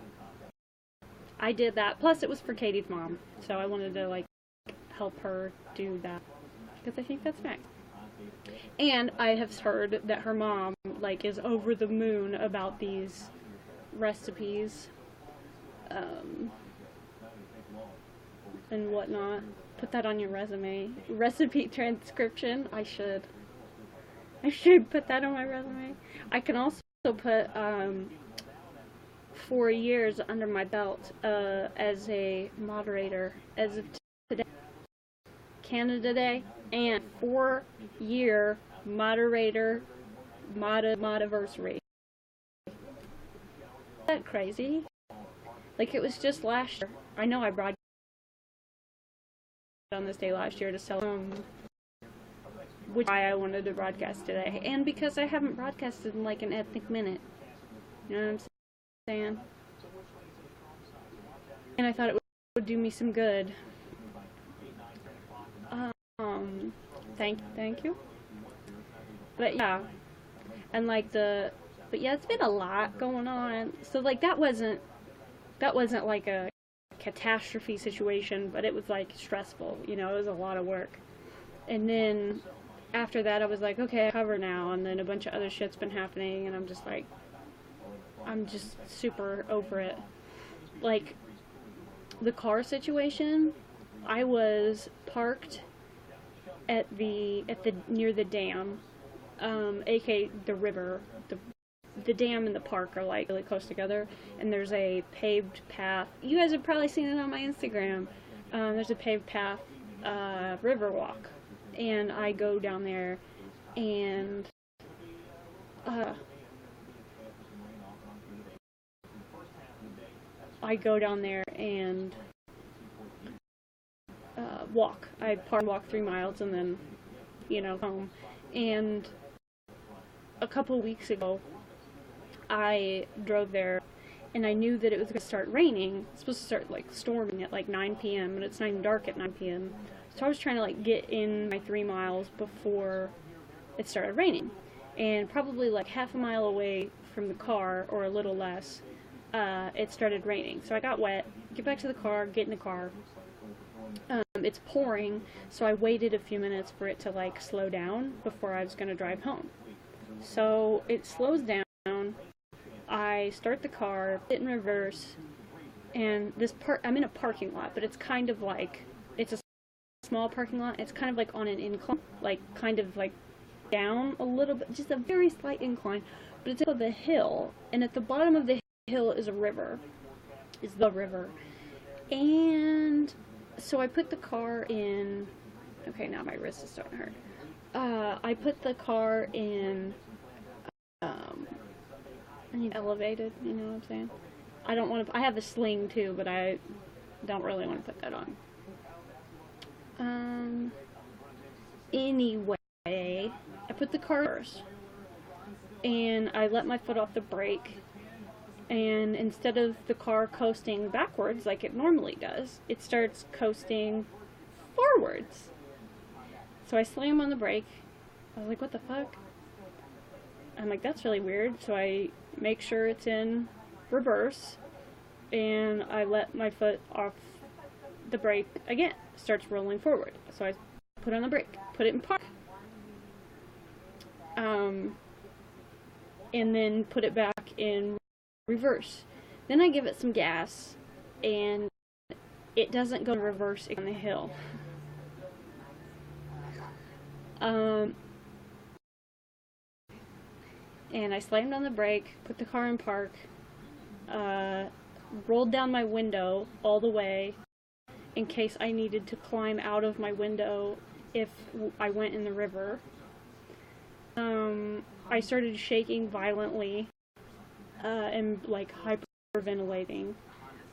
I did that. Plus, it was for Katie's mom, so I wanted to, like, help her do that, because I think that's nice. And I have heard that her mom, like, is over the moon about these recipes, and whatnot. Put that on your resume. Recipe transcription. I should put that on my resume. I can also put 4 years under my belt as a moderator as of today, Canada Day, and 4-year moderator Modiversary. Isn't that crazy? Like, it was just last year. I know I broadcast on this day last year to sell which is why I wanted to broadcast today, and because I haven't broadcasted in, like, an ethnic minute. You know what I'm saying? And I thought it would do me some good. Thank you. But yeah, and, like, but yeah, it's been a lot going on. So, like, that wasn't like a catastrophe situation, but it was, like, stressful, it was a lot of work. And then after that, I was like, okay, I cover now, and then a bunch of other shit's been happening, and I'm just like, I'm just super over it. Like, the car situation, I was parked at near the dam, aka the river. The dam and the park are, like, really close together, and there's a paved path. You guys have probably seen it on my Instagram. There's a paved path, river walk, and I go down there, and walk. I walk 3 miles and then, home. And a couple weeks ago, I drove there, and I knew that it was going to start raining. It's supposed to start, like, storming at, like, 9 p.m., and it's not even dark at 9 p.m. So I was trying to like get in my 3 miles before it started raining. And probably like half a mile away from the car, or a little less, it started raining. So I got wet, get back to the car, get in the car. It's pouring, so I waited a few minutes for it to like slow down before I was going to drive home. So it slows down, I start the car, hit in reverse, and I'm in a parking lot, but it's kind of like, it's a small parking lot, it's kind of like on an incline, like kind of like down a little bit, just a very slight incline, but it's above a hill, and at the bottom of the hill is the river, and so I put the car in, okay, now my wrist is starting to hurt, I put the car in, I need elevated, you know what I'm saying? I don't want to, I have a sling too, but I don't really want to put that on. Anyway, I put the car first, and I let my foot off the brake, and instead of the car coasting backwards like it normally does, it starts coasting forwards. So I slam on the brake. I was like, what the fuck? I'm like, that's really weird. So I make sure it's in reverse, and I let my foot off the brake again. It starts rolling forward. So I put on the brake, put it in park, and then put it back in reverse. Then I give it some gas, and it doesn't go in reverse on the hill. And I slammed on the brake, put the car in park, rolled down my window all the way in case I needed to climb out of my window if I went in the river. I started shaking violently and like hyperventilating.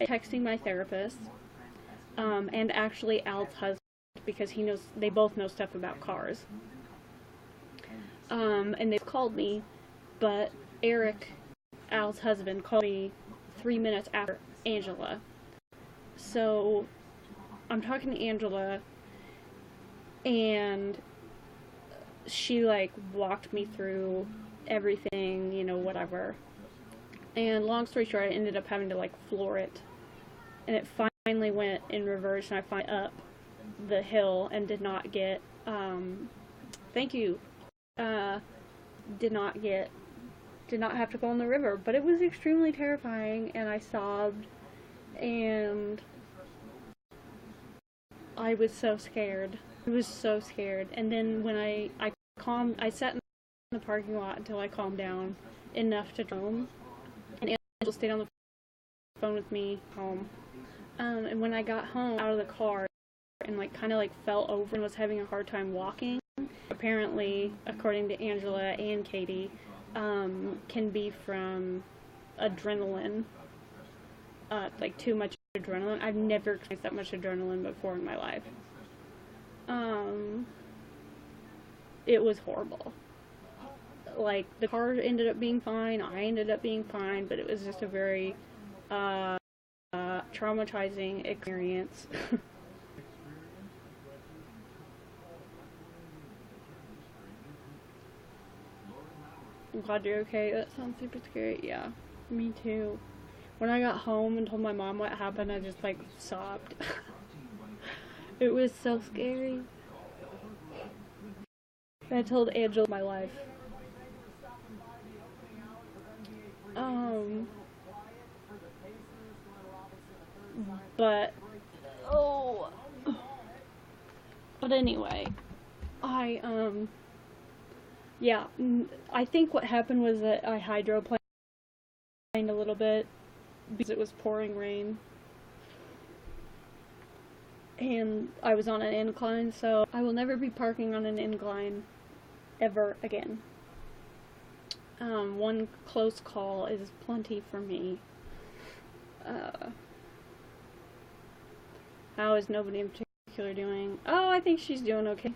Texting my therapist, and actually Al's husband, because they both know stuff about cars. And they called me, but Eric, Al's husband, called me 3 minutes after Angela. So I'm talking to Angela, and she like walked me through everything, you know, whatever. And long story short, I ended up having to like floor it, and it finally went in reverse, and I finally up the hill and did not get, thank you, did not have to go in the river, but it was extremely terrifying, and I sobbed, and I was so scared. I was so scared. And then when I sat in the parking lot until I calmed down enough to home, and Angela stayed on the phone with me home. And when I got home out of the car and like kind of like fell over and was having a hard time walking, apparently, according to Angela and Katie, can be from adrenaline, like too much adrenaline. I've never experienced that much adrenaline before in my life. It was horrible. Like, the car ended up being fine, I ended up being fine, but it was just a very traumatizing experience. I'm glad you're okay. That sounds super scary. Yeah, me too. When I got home and told my mom what happened, I just like sobbed. It was so scary. I told Angela my life. But anyway, yeah, I think what happened was that I hydroplaned a little bit because it was pouring rain, and I was on an incline, so I will never be parking on an incline ever again. One close call is plenty for me. How is nobody in particular doing? Oh, I think she's doing okay.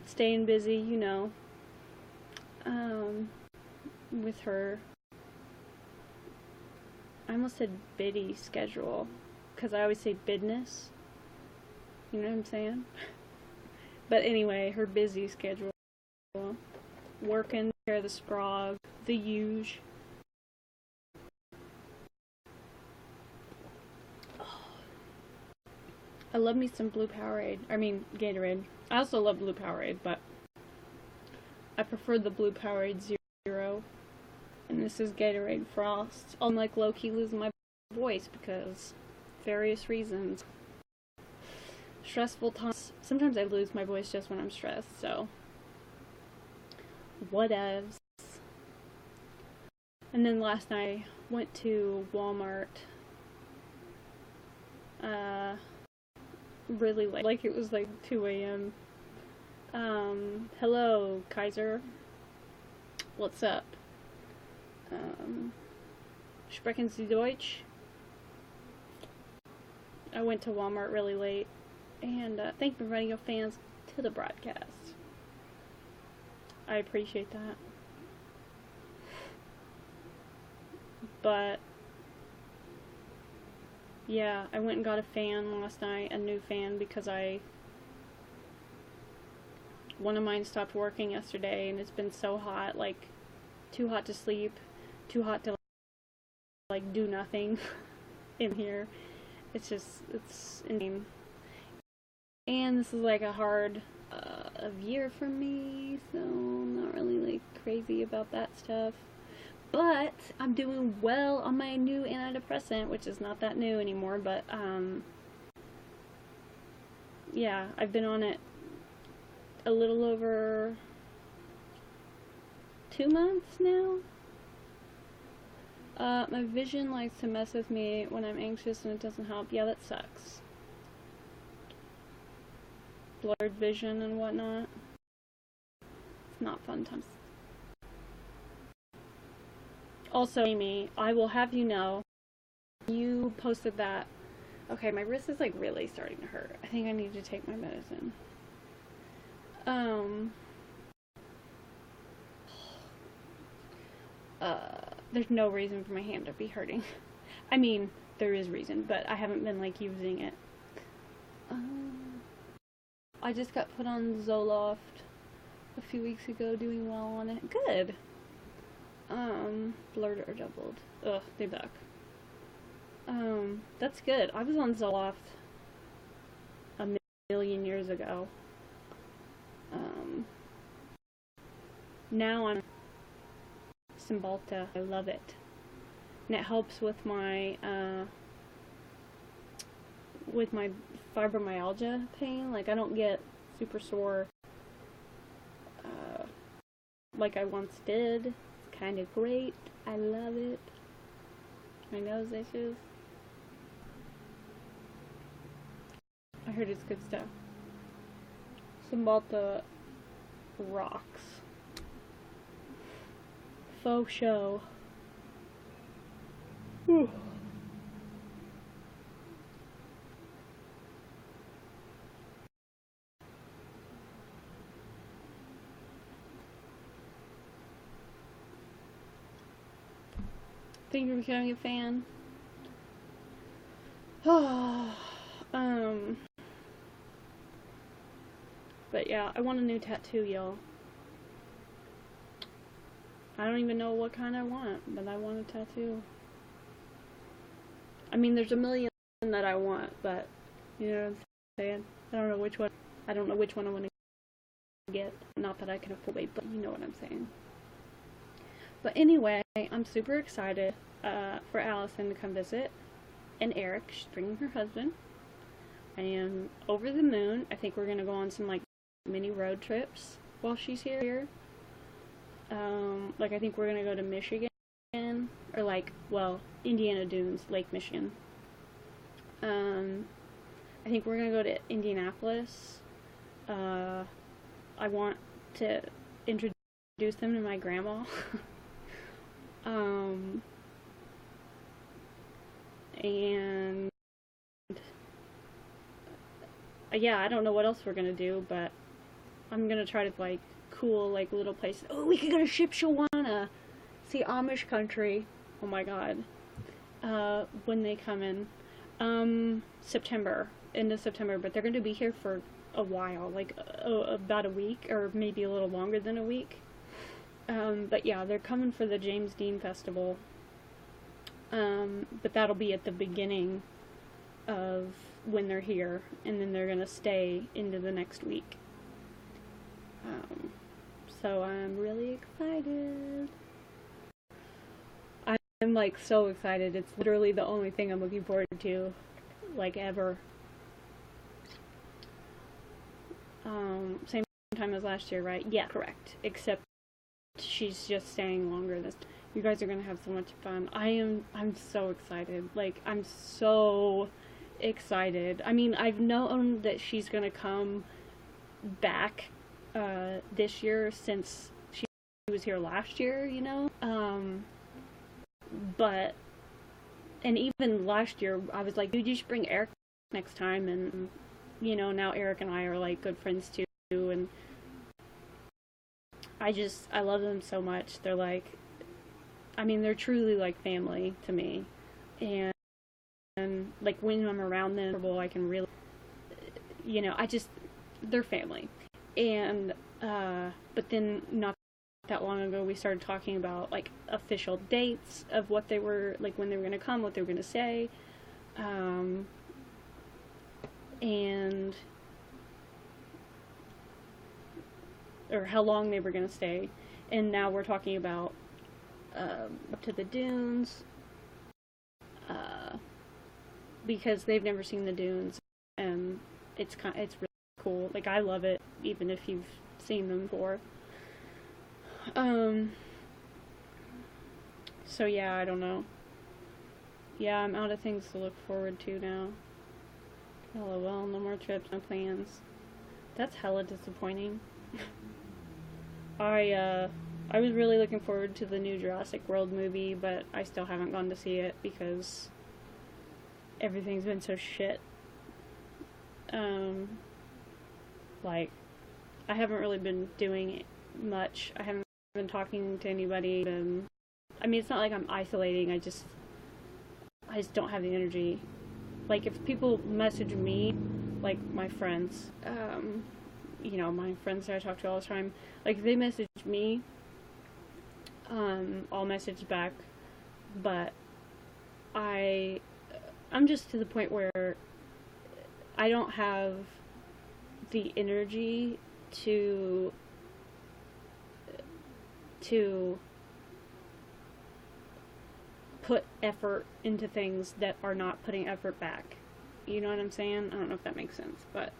Staying busy, you know. With her, I almost said biddy schedule, because I always say business. You know what I'm saying? But anyway, her busy schedule. Working, care the sprog, the huge. I love me some blue Powerade. I mean, Gatorade. I also love blue Powerade, but I prefer the blue Powerade Zero. And this is Gatorade Frost. I'm like low-key losing my voice because various reasons. Stressful times. Sometimes I lose my voice just when I'm stressed, so whatevs. And then last night I went to Walmart really late. Like it was like 2 a.m. Hello, Kaiser. What's up? Sprechen Sie Deutsch? I went to Walmart really late, and thank you for inviting your fans to the broadcast. I appreciate that. But yeah, I went and got a fan last night, a new fan, because one of mine stopped working yesterday, and it's been so hot, like too hot to sleep, too hot to like do nothing in here. It's insane. And this is like a hard of year for me, so I'm not really like crazy about that stuff. But I'm doing well on my new antidepressant, which is not that new anymore, but yeah, I've been on it a little over 2 months now. My vision likes to mess with me when I'm anxious and it doesn't help. Yeah, that sucks. Blurred vision and whatnot. It's not fun times. Also, Amy, I will have you know, you posted that. Okay, my wrist is like really starting to hurt. I think I need to take my medicine. There's no reason for my hand to be hurting. I mean, there is reason, but I haven't been like using it. I just got put on Zoloft a few weeks ago, doing well on it. Good. Blurred or doubled. Ugh, they suck. That's good. I was on Zoloft a million years ago. Now I'm Cymbalta. I love it. And it helps with my fibromyalgia pain. Like, I don't get super sore like I once did. It's kind of great. I love it. My nose issues. I heard it's good stuff. Cymbalta rocks. Faux show. Whew. Thank you for becoming a fan. But yeah, I want a new tattoo, y'all. I don't even know what kind I want, but I want a tattoo. I mean, there's a million that I want, but you know what I'm saying? I don't know which one. I don't know which one I want to get. Not that I can afford it, but you know what I'm saying. But anyway, I'm super excited for Allison to come visit, and Eric. She's bringing her husband. I am over the moon. I think we're gonna go on some like mini road trips while she's here. Like I think we're gonna go to Michigan, or like, well, Indiana Dunes, Lake Michigan. I think we're gonna go to Indianapolis. I want to introduce them to my grandma. And yeah, I don't know what else we're gonna do, but I'm gonna try to like cool like little places. Oh, we could go to Shipshawana, see Amish country. Oh my god. When they come in September, end of September, but they're going to be here for a while, like about a week or maybe a little longer than a week. But yeah, they're coming for the James Dean Festival. But that'll be at the beginning of when they're here, and then they're going to stay into the next week. So I'm really excited. I'm like so excited. It's literally the only thing I'm looking forward to, like, ever. Same time as last year, right? Yeah, correct. Except she's just staying longer this time. You guys are gonna have so much fun. I'm so excited. Like, I'm so excited. I mean, I've known that she's gonna come back this year since she was here last year, you know? But, and even last year, I was like, dude, you should bring Eric next time, and, you know, now Eric and I are, like, good friends, too, and I love them so much. They're, like, I mean, they're truly, like, family to me, and like, when I'm around them, I can really, you know, they're family, and, but then, not that long ago, we started talking about, like, official dates of what they were, like, when they were going to come, what they were going to say, and, or how long they were going to stay, and now we're talking about, up to the dunes, because they've never seen the dunes, and it's really cool. Like, I love it, even if you've seen them before. So yeah, I don't know. Yeah, I'm out of things to look forward to now. LOL, no more trips, no plans. That's hella disappointing. I was really looking forward to the new Jurassic World movie, but I still haven't gone to see it because everything's been so shit. Like, I haven't really been doing much. I haven't been talking to anybody, and I mean, it's not like I'm isolating, I just don't have the energy. Like, if people message me, like my friends, you know, my friends that I talk to all the time, like, if they message me, I'll message back, but I'm just to the point where I don't have the energy to put effort into things that are not putting effort back. You know what I'm saying? I don't know if that makes sense, but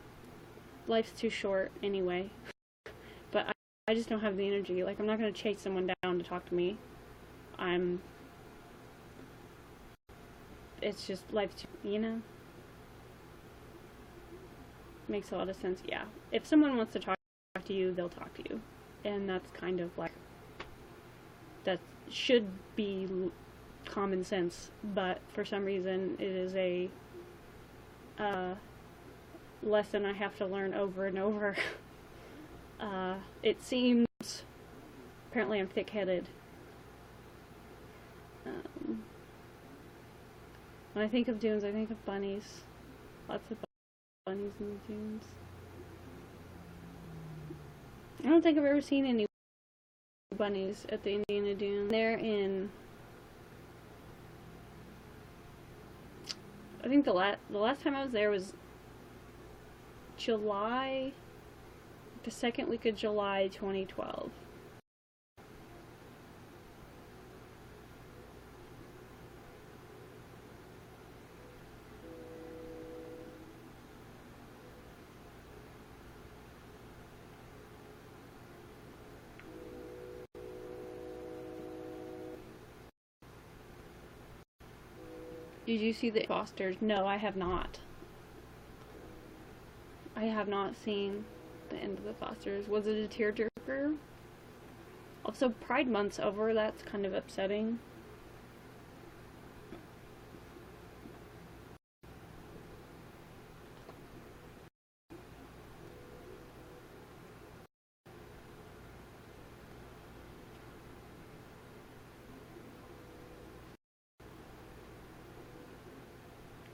life's too short anyway. But I just don't have the energy. Like, I'm not going to chase someone down to talk to me. It's just life's too, you know? Makes a lot of sense, yeah. If someone wants to talk to you, they'll talk to you. And that's kind of like, that should be common sense, but for some reason it is a lesson I have to learn over and over. It seems, apparently I'm thick-headed. When I think of dunes, I think of bunnies. Lots of bunnies in the dunes. I don't think I've ever seen any bunnies at the Indiana Dunes. They're in, I think the last time I was there was July, the second week of July 2012. Did you see the Fosters? No, I have not. I have not seen the end of the Fosters. Was it a tearjerker? Also, Pride Month's over. That's kind of upsetting.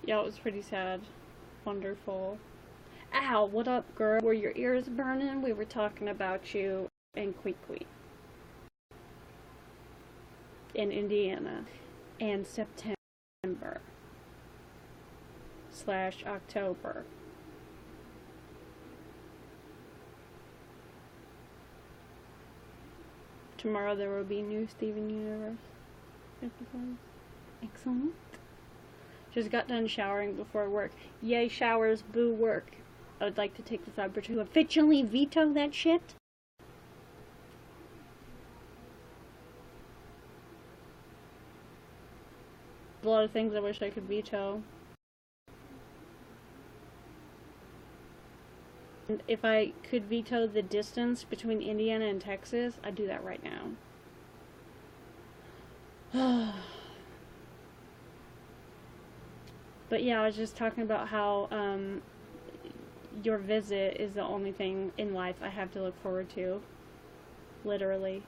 Yeah, it was pretty sad. wonderful. Ow, what up, girl? Were your ears burning? We were talking about you in Queequeg in Indiana and September/October. Tomorrow there will be new Steven Universe episodes. Excellent. Just got done showering before work. Yay, showers, boo work. I would like to take this opportunity to officially veto that shit. A lot of things I wish I could veto. And if I could veto the distance between Indiana and Texas, I'd do that right now. But yeah, I was just talking about how your visit is the only thing in life I have to look forward to. Literally.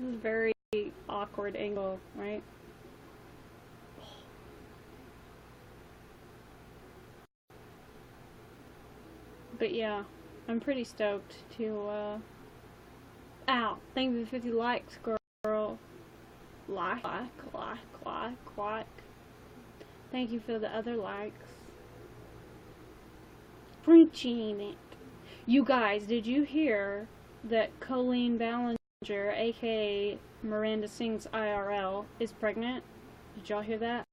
This is a very awkward angle, right? But yeah, I'm pretty stoked to, ow, thank you for 50 likes, girl. Like. Thank you for the other likes. Preaching it. You guys, did you hear that Colleen Ballinger, aka Miranda Sings IRL, is pregnant? Did y'all hear that?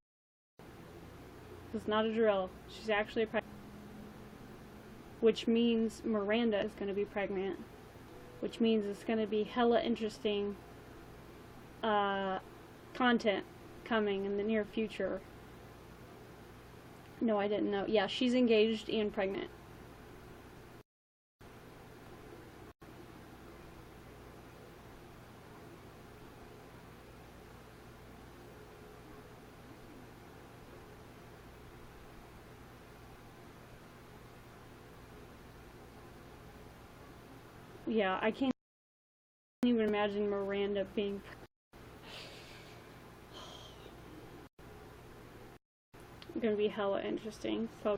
It's not a drill. She's actually pregnant. Which means Miranda is going to be pregnant. Which means it's going to be hella interesting content coming in the near future. No, I didn't know. Yeah, she's engaged and pregnant. Yeah, I can't even imagine Miranda being... gonna be hella interesting. So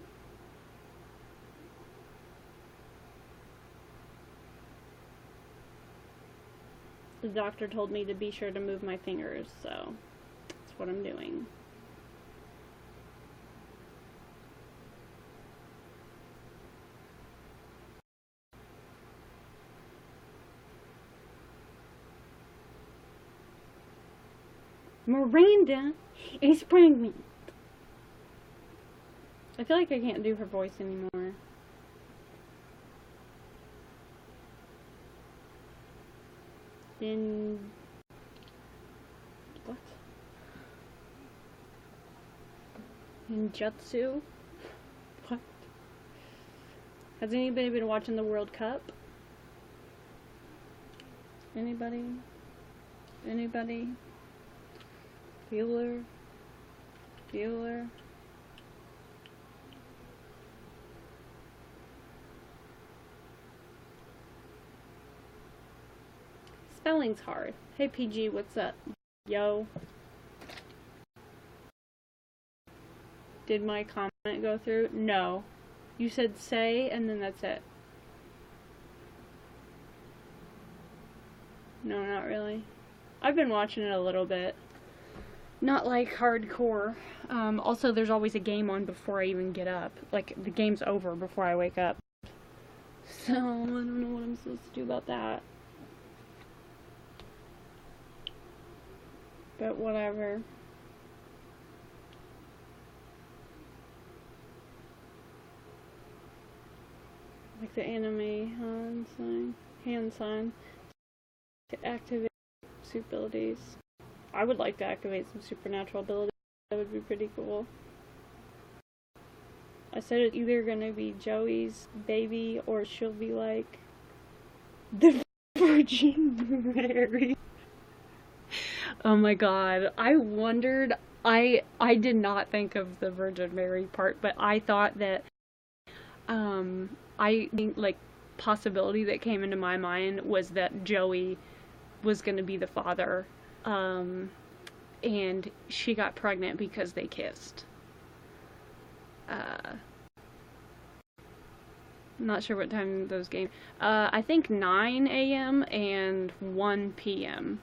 the doctor told me to be sure to move my fingers, so that's what I'm doing. Miranda is pregnant. I feel like I can't do her voice anymore. What? Ninjutsu? What? Has anybody been watching the World Cup? Anybody? Anybody? Bueller? Bueller? Spelling's hard. Hey PG, what's up? Yo. Did my comment go through? No. You said say and then that's it. No, not really. I've been watching it a little bit. Not like hardcore. Also, there's always a game on before I even get up. Like, the game's over before I wake up. So, I don't know what I'm supposed to do about that. But whatever. Like the anime hand sign to activate super abilities. I would like to activate some supernatural abilities. That would be pretty cool. I said it's either gonna be Joey's baby or she'll be like the Virgin Mary. Oh my god. I wondered, I did not think of the Virgin Mary part, but I thought that, I think, like, possibility that came into my mind was that Joey was gonna be the father, and she got pregnant because they kissed. I'm not sure what time those games. I think 9 a.m. and 1 p.m.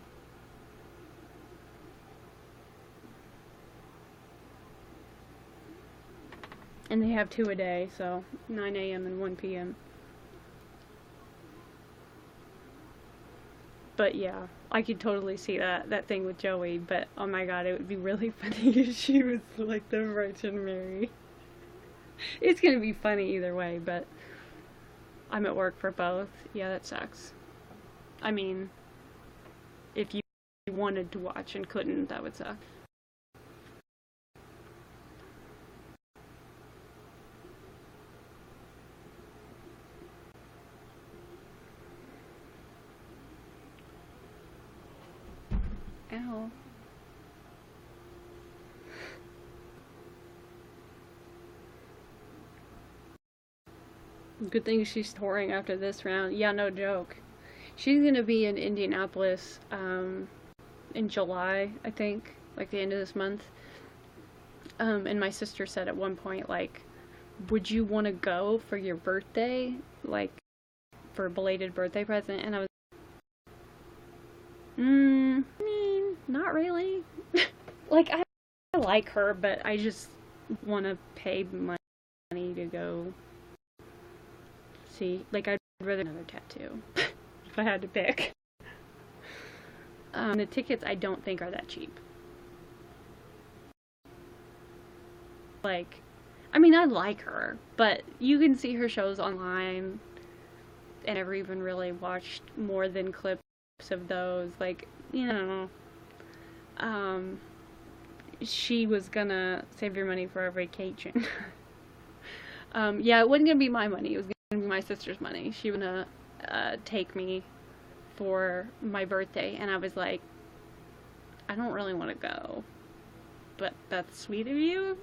And they have 2 a day, so 9 a.m. and 1 p.m. But yeah, I could totally see that thing with Joey, but oh my god, it would be really funny if she was like the Virgin Mary. It's gonna be funny either way, but I'm at work for both. Yeah, that sucks. I mean, if you wanted to watch and couldn't, that would suck. Ow. Good thing she's touring after this round. Yeah, no joke. She's gonna be in Indianapolis in July, I think, like the end of this month. And my sister said at one point, like, would you want to go for your birthday? Like, for a belated birthday present? And I was, I mean, not really. Like, I like her, but I just want to pay money to go see. Like, I'd rather another tattoo if I had to pick. The tickets I don't think are that cheap. Like, I mean, I like her, but you can see her shows online, and I never even really watched more than clips of those. Like, you know, she was gonna save your money for a vacation. Yeah, it wasn't gonna be my money, it was gonna be my sister's money. She was gonna take me for my birthday, and I was like, I don't really want to go, but that's sweet of you.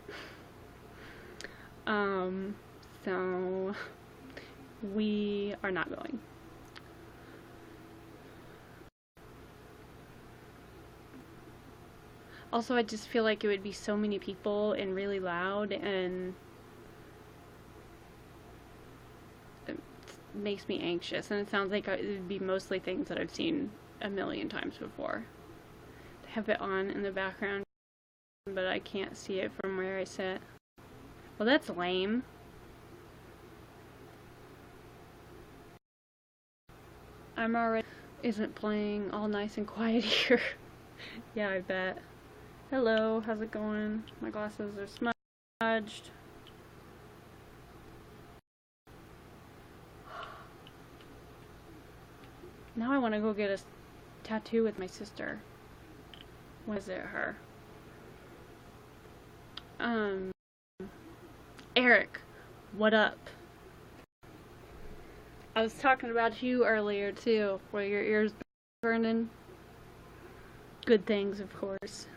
So we are not going. Also, I just feel like it would be so many people and really loud, and it makes me anxious, and it sounds like it would be mostly things that I've seen a million times before. I have it on in the background, but I can't see it from where I sit. Well, that's lame. I'm already isn't playing all nice and quiet here. Yeah, I bet. Hello, how's it going? My glasses are smudged. Now I want to go get a tattoo with my sister. When is it her? Eric, what up? I was talking about you earlier too. Were your ears burning? Good things, of course.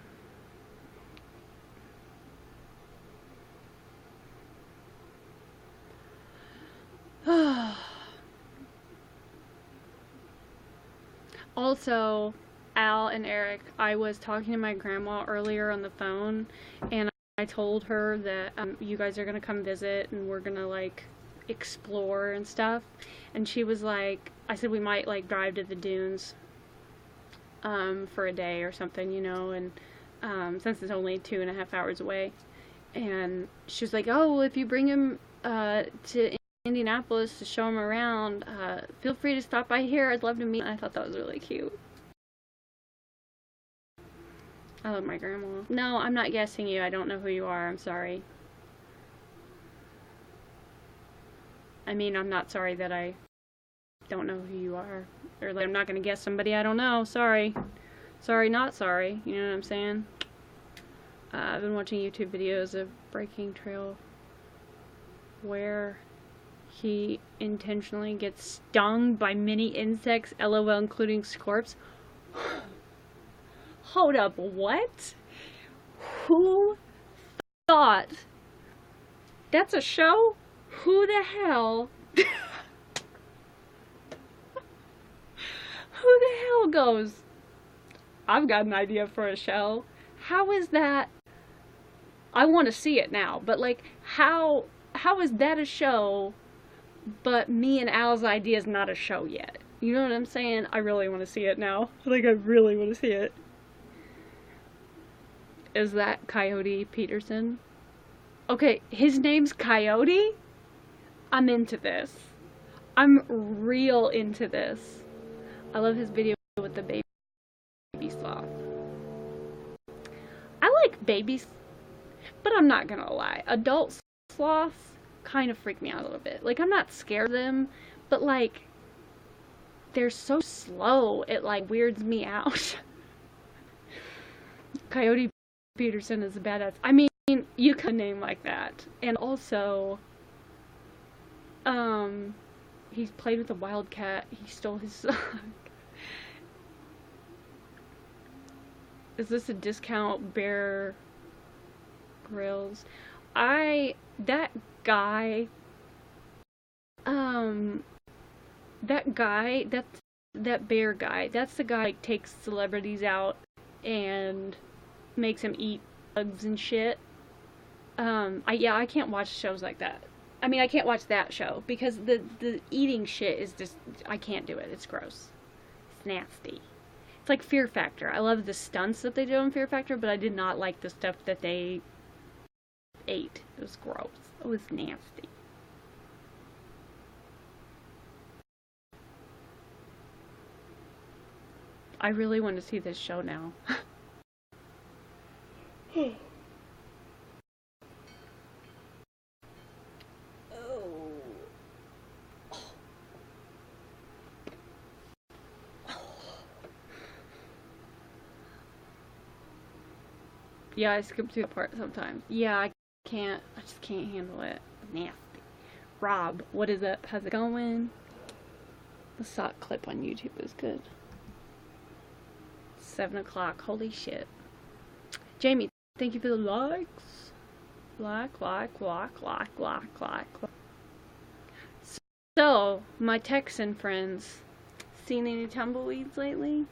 Also, Al and Eric, I was talking to my grandma earlier on the phone, and I told her that you guys are gonna come visit and we're gonna like explore and stuff. And she was like, I said we might like drive to the dunes for a day or something, you know, and since it's only 2.5 hours away. And she was like, oh, well, if you bring him to Indianapolis to show him around, feel free to stop by here. I'd love to meet. I thought that was really cute. I love my grandma. No, I'm not guessing you. I don't know who you are. I'm sorry. I mean, I'm not sorry that I don't know who you are. Or like, I'm not going to guess somebody I don't know. Sorry. Sorry, not sorry. You know what I'm saying? I've been watching YouTube videos of Breaking Trail where He intentionally gets stung by many insects, lol, including scorps. Hold up, what? Who thought that's a show? Who the hell? Who the hell goes, I've got an idea for a show? How is that? I want to see it now, but like, how is that a show, but me and Al's idea is not a show yet? You know what I'm saying? I really want to see it now. Like, I really want to see it. Is that Coyote Peterson? Okay, his name's Coyote? I'm into this. I'm real into this. I love his video with the baby sloth. I like babies, but I'm not gonna lie. Adult sloths kind of freak me out a little bit. Like, I'm not scared of them, but like, they're so slow, it like weirds me out. Coyote Peterson is a badass. I mean, you can name like that. And also, he's played with a wildcat. He stole his son. Is this a discount Bear Grylls? That guy, that bear guy, that's the guy who like, takes celebrities out and makes them eat bugs and shit. I can't watch shows like that. I mean, I can't watch that show because the eating shit is just, I can't do it. It's gross. It's nasty. It's like Fear Factor. I love the stunts that they do on Fear Factor, but I did not like the stuff that they ate. It was gross. It was nasty. I really want to see this show now. Yeah, I skip through the part sometimes. Yeah, I just can't handle it. Nasty. Rob, what is up? How's it going? The sock clip on YouTube is good. 7 o'clock. Holy shit. Jamie, thank you for the likes. Like. So, my Texan friends, seen any tumbleweeds lately?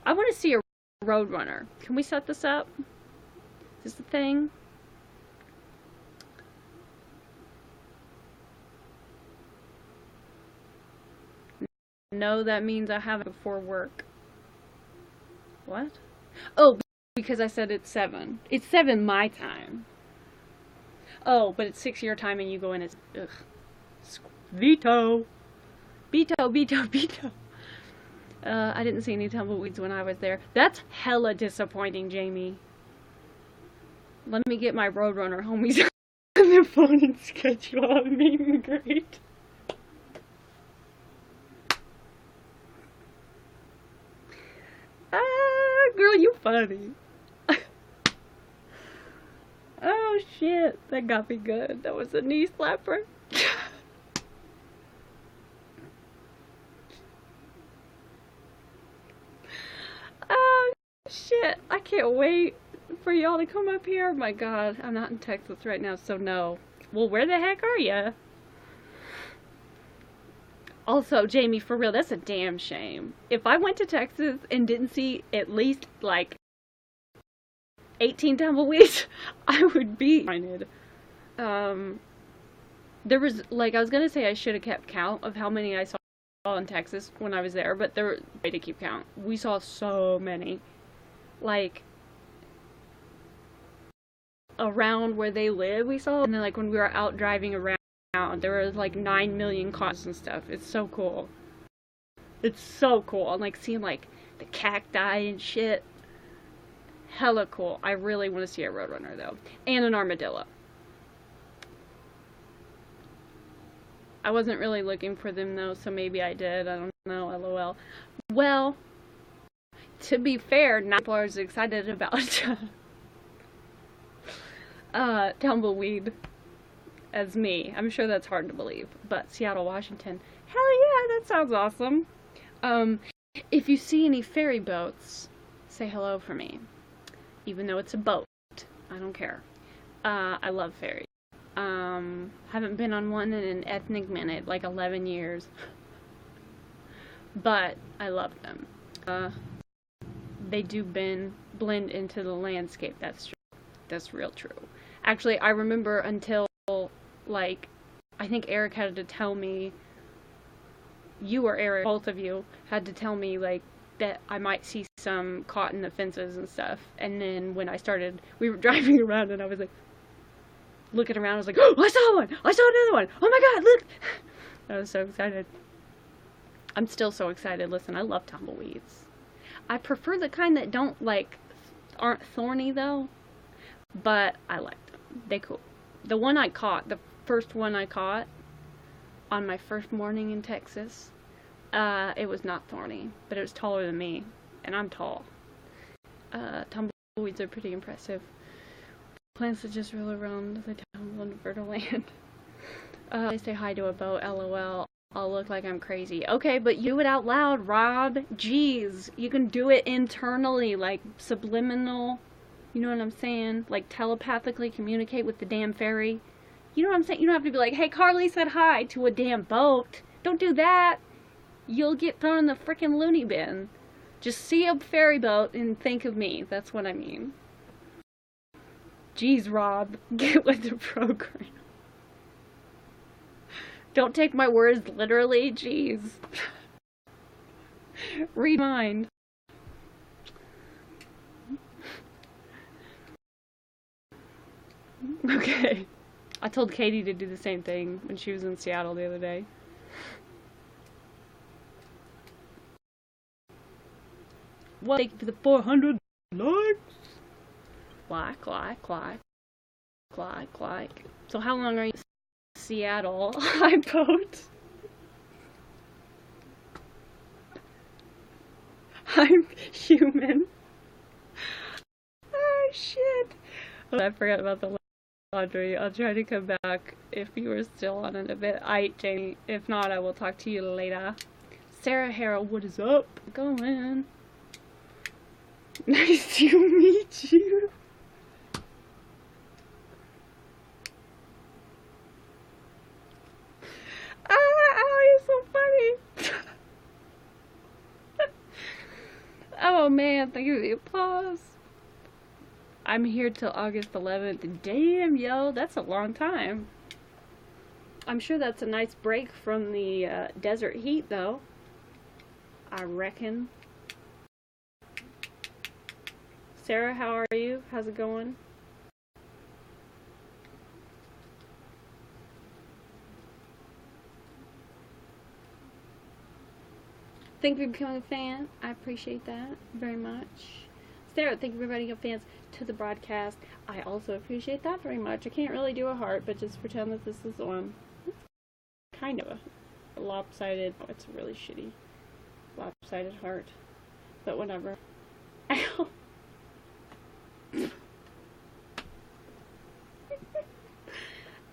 I want to see a Roadrunner. Can we set this up? Is this a thing? No, that means I have it before work. What? Oh, because I said it's 7. It's 7 my time. Oh, but it's 6 your time and you go in as... Ugh. Veto. I didn't see any tumbleweeds when I was there. That's hella disappointing, Jamie. Let me get my Roadrunner homies on the phone and schedule a meet and greet. Girl, you funny. Oh shit, that got me good. That was a knee slapper. Oh shit, I can't wait for y'all to come up here. My god, I'm not in Texas right now, so no. Well, where the heck are ya? Also, Jamie, for real, that's a damn shame. If I went to Texas and didn't see at least, like, 18 tumbleweeds, I would be disappointed. There was, like, I was gonna say I should have kept count of how many I saw in Texas when I was there, but there was a way to keep count. We saw so many. Like, around where they live, we saw, and then, like, when we were out driving around, there was like 9 million cars and stuff. It's so cool. It's so cool. And like seeing like the cacti and shit. Hella cool. I really want to see a Roadrunner though. And an armadillo. I wasn't really looking for them though, so maybe I did. I don't know. LOL. Well, to be fair, not as excited about tumbleweed as me. I'm sure that's hard to believe, but Seattle, Washington. Hell yeah, that sounds awesome. If you see any ferry boats, say hello for me. Even though it's a boat, I don't care. I love ferries. Haven't been on one in an ethnic minute, like 11 years. But I love them. They do blend into the landscape. That's true. That's real true. Actually, I remember until, like, I think Eric had to tell me, you or Eric, both of you, had to tell me, like, that I might see some caught in the fences and stuff. And then when we were driving around and I was like, looking around, I was like, oh, I saw one! I saw another one! Oh my god, look! I was so excited. I'm still so excited. Listen, I love tumbleweeds. I prefer the kind that aren't thorny though, but I like them. They're cool. The first one I caught on my first morning in Texas, it was not thorny, but it was taller than me, and I'm tall. Tumbleweeds are pretty impressive. Plants that just roll around, they tumble into fertile land. They say hi to a boat, lol. I'll look like I'm crazy. Okay, but you do it out loud, Rob. Jeez, you can do it internally, like subliminal. You know what I'm saying? Like telepathically communicate with the damn ferry. You know what I'm saying? You don't have to be like, hey, Carly said hi to a damn boat. Don't do that. You'll get thrown in the frickin' loony bin. Just see a ferry boat and think of me. That's what I mean. Jeez, Rob, get with the program. Don't take my words literally, jeez. Read mine. Okay. I told Katie to do the same thing when she was in Seattle the other day. Well, thank you for the 400 likes. Like. So how long are you in Seattle? I boat. I'm human. Oh shit. I forgot about the laundry. I'll try to come back if you are still on it a bit. Jamie. If not, I will talk to you later. Sarah Harold, what is up? Going. Nice to meet you. Oh, you're so funny. Oh man, thank you for the applause. I'm here till August 11th. Damn, yo, that's a long time. I'm sure that's a nice break from the desert heat, though. I reckon. Sarah, how are you? How's it going? Thank you for becoming a fan. I appreciate that very much. Sarah, thank you for inviting up fans to the broadcast. I also appreciate that very much. I can't really do a heart, but just pretend that this is on. Kind of a lopsided. Oh, it's a really shitty lopsided heart. But whatever.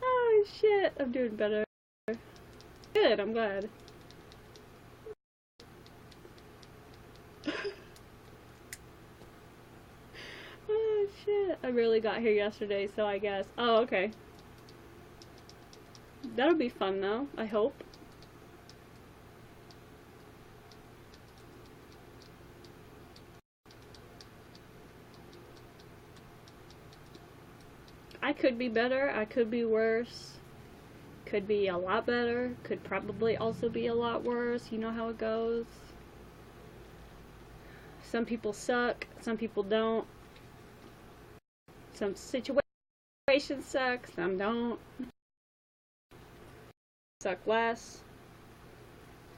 Oh shit, I'm doing better. Good, I'm glad. Oh shit, I barely got here yesterday, so I guess. Oh, okay. That'll be fun though, I hope. I could be better, I could be worse, could be a lot better, could probably also be a lot worse. You know how it goes. Some people suck, some people don't. Some situations suck, some don't. Suck less.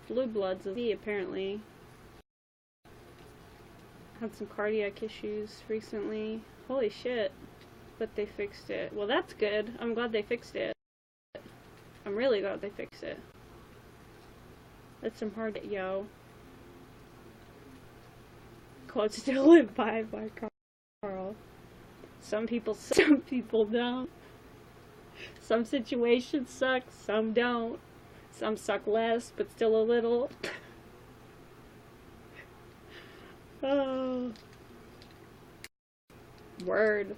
Blue bloods of me, apparently. Had some cardiac issues recently. Holy shit. But they fixed it. Well, that's good. I'm glad they fixed it. I'm really glad they fixed it. That's some hard, yo. Quotes to live by Carl. Some people don't. Some situations suck, some don't. Some suck less, but still a little. Oh. Word.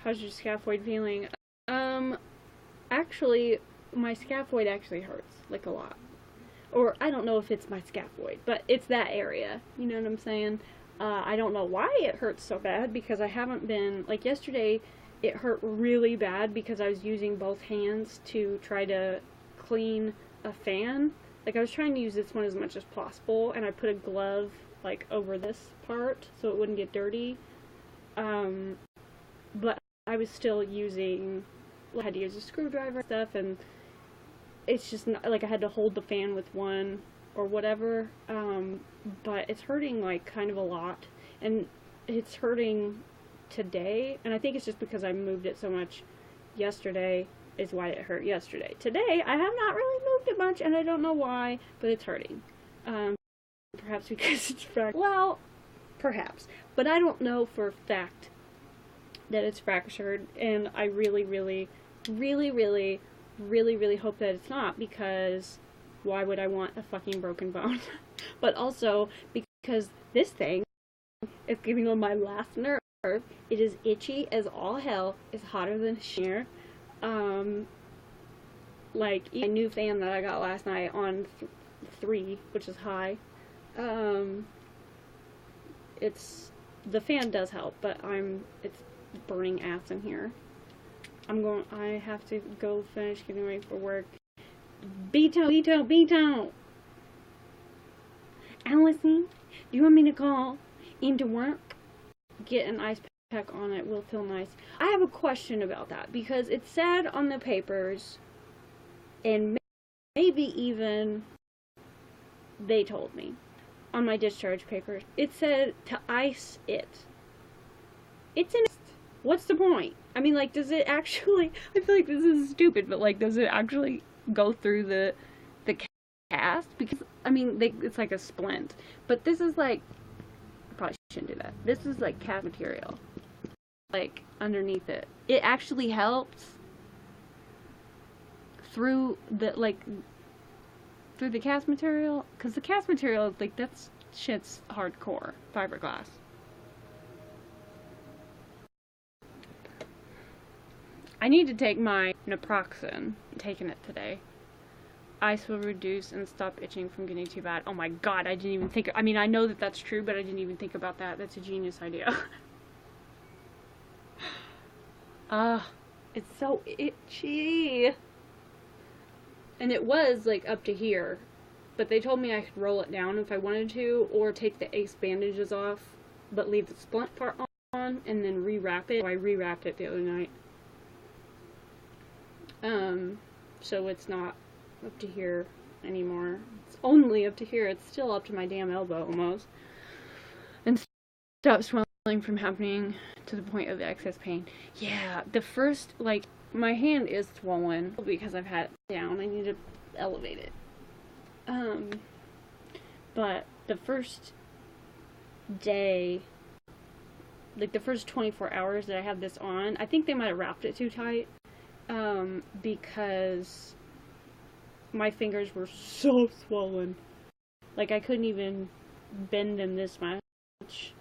How's your scaphoid feeling? Actually, my scaphoid actually hurts, like a lot. Or, I don't know if it's my scaphoid, but it's that area. You know what I'm saying? I don't know why it hurts so bad, because I haven't been, like yesterday, it hurt really bad because I was using both hands to try to clean a fan. Like, I was trying to use this one as much as possible, and I put a glove, like, over this part so it wouldn't get dirty. But I was still using, I had to use a screwdriver and stuff, and it's just not, like, I had to hold the fan with one or whatever, but it's hurting, like, kind of a lot, and it's hurting today, and I think it's just because I moved it so much yesterday is why it hurt yesterday. Today, I have not really moved it much, and I don't know why, but it's hurting. Perhaps because it's fractured. Well, perhaps, but I don't know for a fact that it's fractured, and I really, really, really, really, really, really hope that it's not, because why would I want a fucking broken bone? But also because this thing is getting on my last nerve. It is itchy as all hell. It's hotter than sheer. Like a new fan that I got last night on 3, which is high. It's, the fan does help, but it's burning ass in here. I have to go finish getting ready for work. Beto! Allison, do you want me to call into work? Get an ice pack on it, will feel nice. I have a question about that, because it said on the papers, and maybe even they told me on my discharge papers, it said to ice it. It's an, what's the point? I mean, like, does it actually, I feel like this is stupid, but, like, does it actually go through the cast? Because, I mean, it's like a splint, but this is like, I probably shouldn't do that. This is like cast material, like, underneath it. It actually helps through the, like, through the cast material, because the cast material, like, that's shit's hardcore fiberglass. I need to take my naproxen. I'm taking it today. Ice will reduce and stop itching from getting too bad. Oh my god, I didn't even think, I mean, I know that that's true, but I didn't even think about that. That's a genius idea. It's so itchy. And it was, like, up to here. But they told me I could roll it down if I wanted to, or take the ace bandages off, but leave the splint part on, and then rewrap it. So I rewrapped it the other night. So it's not up to here anymore. It's only up to here. It's still up to my damn elbow almost. And stop swelling from happening to the point of excess pain. Yeah, the first, like, my hand is swollen because I've had it down. I need to elevate it. But the first day, like the first 24 hours that I had this on, I think they might have wrapped it too tight. Because my fingers were so swollen. Like, I couldn't even bend them this much.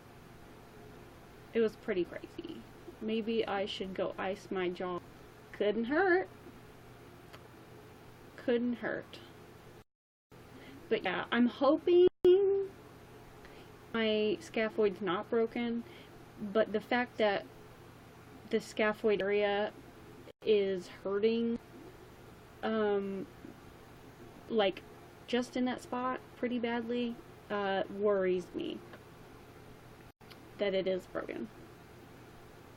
It was pretty crazy. Maybe I should go ice my jaw. Couldn't hurt. Couldn't hurt. But yeah, I'm hoping my scaphoid's not broken, but the fact that the scaphoid area is hurting, like, just in that spot pretty badly, worries me that it is broken.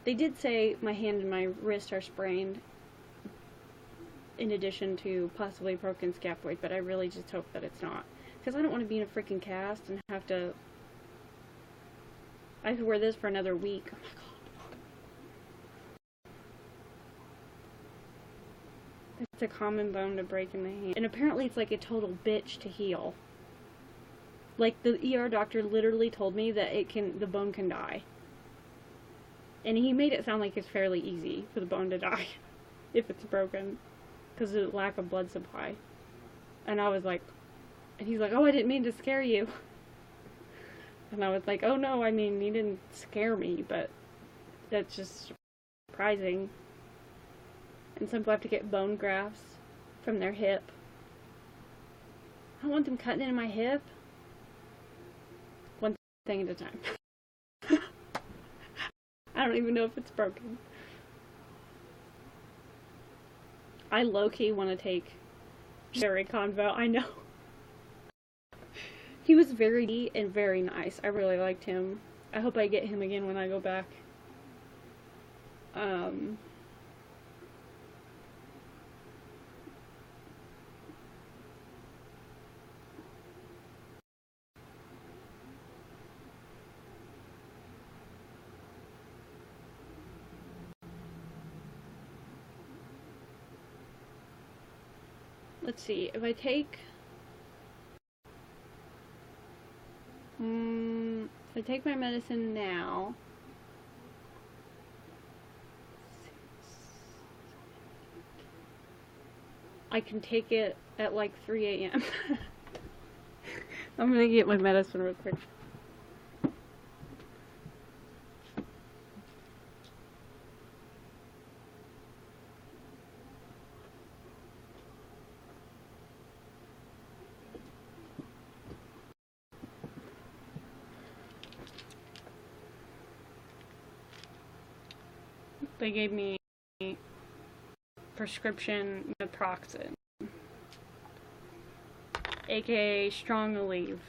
They did say my hand and my wrist are sprained, in addition to possibly broken scaphoid, but I really just hope that it's not. Because I don't want to be in a freaking cast and have to... I could wear this for another week. Oh my god. It's a common bone to break in the hand. And apparently it's like a total bitch to heal. Like, the ER doctor literally told me that the bone can die. And he made it sound like it's fairly easy for the bone to die if it's broken because of the lack of blood supply. And I was like, and he's like, oh, I didn't mean to scare you. And I was like, oh no, I mean, you didn't scare me, but that's just surprising. And some people have to get bone grafts from their hip. I don't want them cutting into my hip. One thing at a time. I don't even know if it's broken. I low-key want to take Jerry Convo, I know. He was very neat and very nice. I really liked him. I hope I get him again when I go back. Let's see, if I take my medicine now, I can take it at like 3 a.m. I'm gonna get my medicine real quick. They gave me prescription naproxen, aka strong Aleve.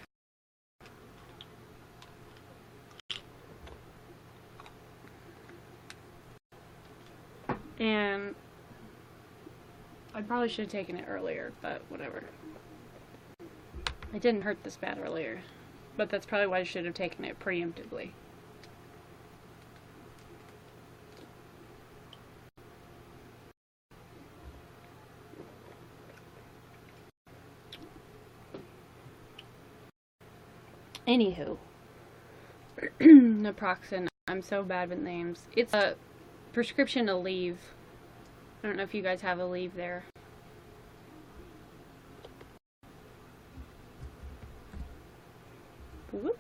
And I probably should have taken it earlier, but whatever. It didn't hurt this bad earlier, but that's probably why I should have taken it preemptively. Anywho, naproxen. I'm so bad with names. It's a prescription Aleve. I don't know if you guys have Aleve there. Whoops.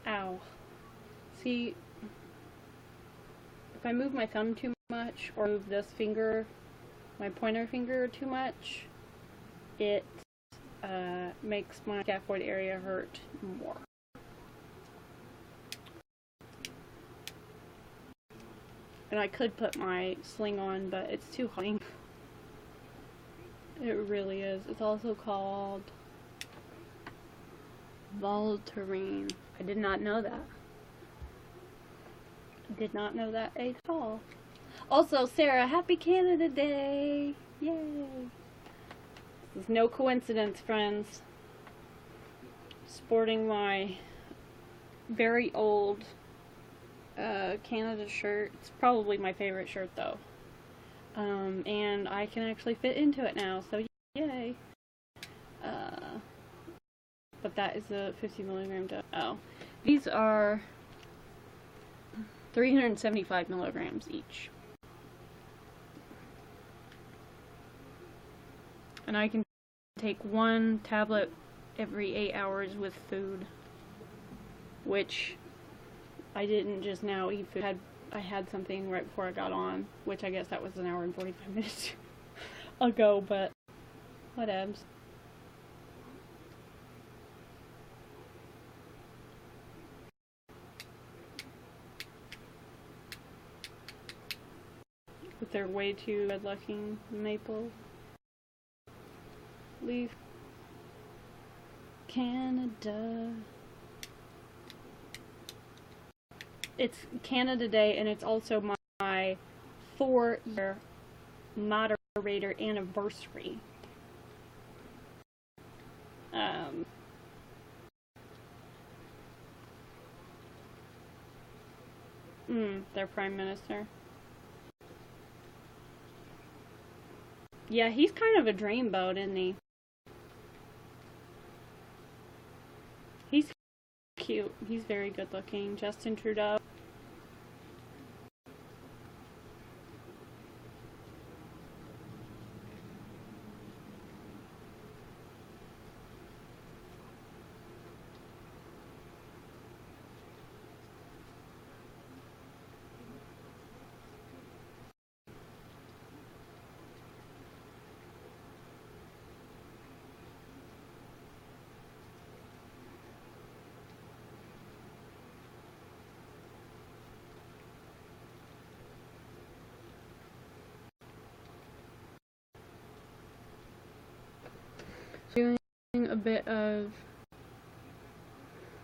Ow. See, if I move my thumb too much, or move this finger, my pointer finger too much, it makes my scaphoid area hurt more. And I could put my sling on, but it's too hot. It really is. It's also called Voltaren. I did not know that. Did not know that at all. Also, Sarah, happy Canada Day! Yay! This is no coincidence, friends. Sporting my very old Canada shirt. It's probably my favorite shirt, though. And I can actually fit into it now, so yay! But that is a 50 milligram dose. Oh. These are 375 milligrams each. And I can take one tablet every 8 hours with food, which I didn't just now eat food. I had something right before I got on, which I guess that was an hour and 45 minutes ago, but whatevs. With their way too good-looking maple leaf. Canada. It's Canada Day, and it's also my 4-year moderator anniversary. Their prime minister. Yeah, he's kind of a dreamboat, isn't he? He's cute. He's very good looking. Justin Trudeau. Doing a bit of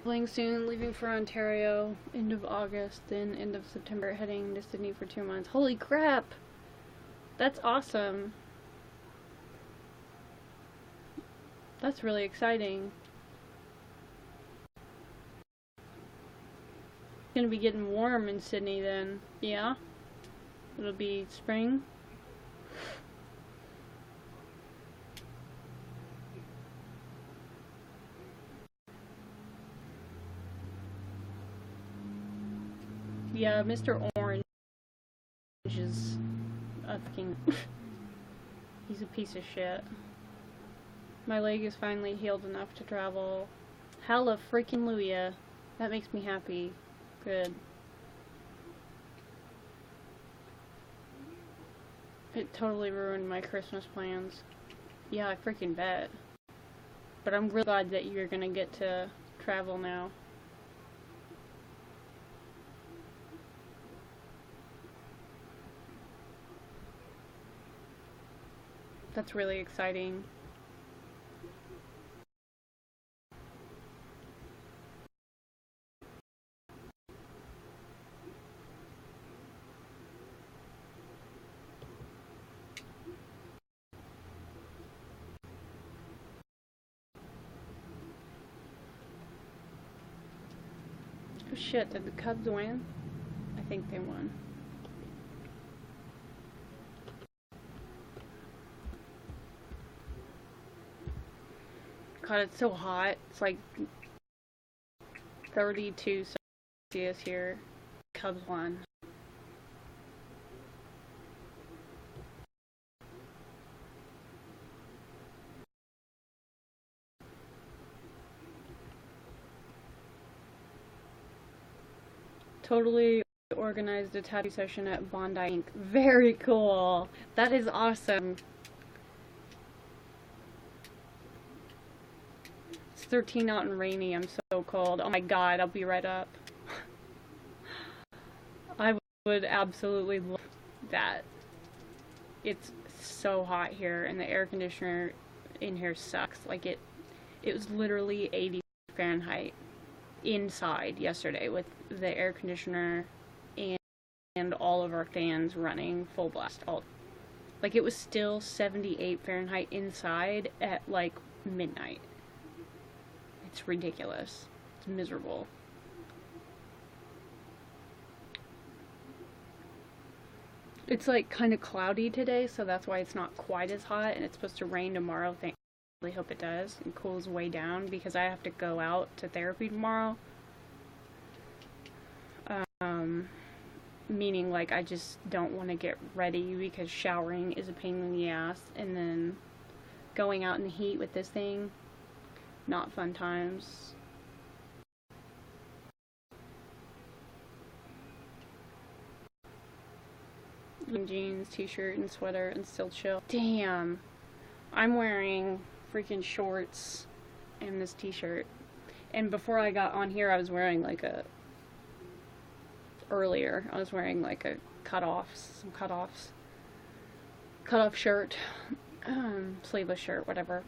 traveling soon, leaving for Ontario end of August, then end of September heading to Sydney for 2 months. Holy crap! That's awesome. That's really exciting. It's gonna be getting warm in Sydney then. Yeah? It'll be spring. Yeah, Mr. Orange is a fucking... he's a piece of shit. My leg is finally healed enough to travel. Hella freaking Luia. That makes me happy. Good. It totally ruined my Christmas plans. Yeah, I freaking bet. But I'm really glad that you're gonna get to travel now. That's really exciting. Oh shit, did the Cubs win? I think they won. God, it's so hot. It's like 32 Celsius here. Cubs won. Totally organized a tattoo session at Bondi Inc. Very cool. That is awesome. It's 13 out and rainy. I'm so cold. Oh my god, I'll be right up. I would absolutely love that. It's so hot here and the air conditioner in here sucks. Like it was literally 80 Fahrenheit inside yesterday with the air conditioner and all of our fans running full blast. Like it was still 78 Fahrenheit inside at like midnight. It's ridiculous. It's miserable. It's like kind of cloudy today, so that's why it's not quite as hot, and it's supposed to rain tomorrow. I really hope it does and cools way down because I have to go out to therapy tomorrow. Meaning like I just don't want to get ready because showering is a pain in the ass, and then going out in the heat with this thing, not fun times. Jeans, t-shirt, and sweater, and still chill. Damn, I'm wearing freaking shorts and this t-shirt. And before I got on here, I was wearing like a... Earlier, I was wearing like a cutoff shirt, sleeveless shirt, whatever.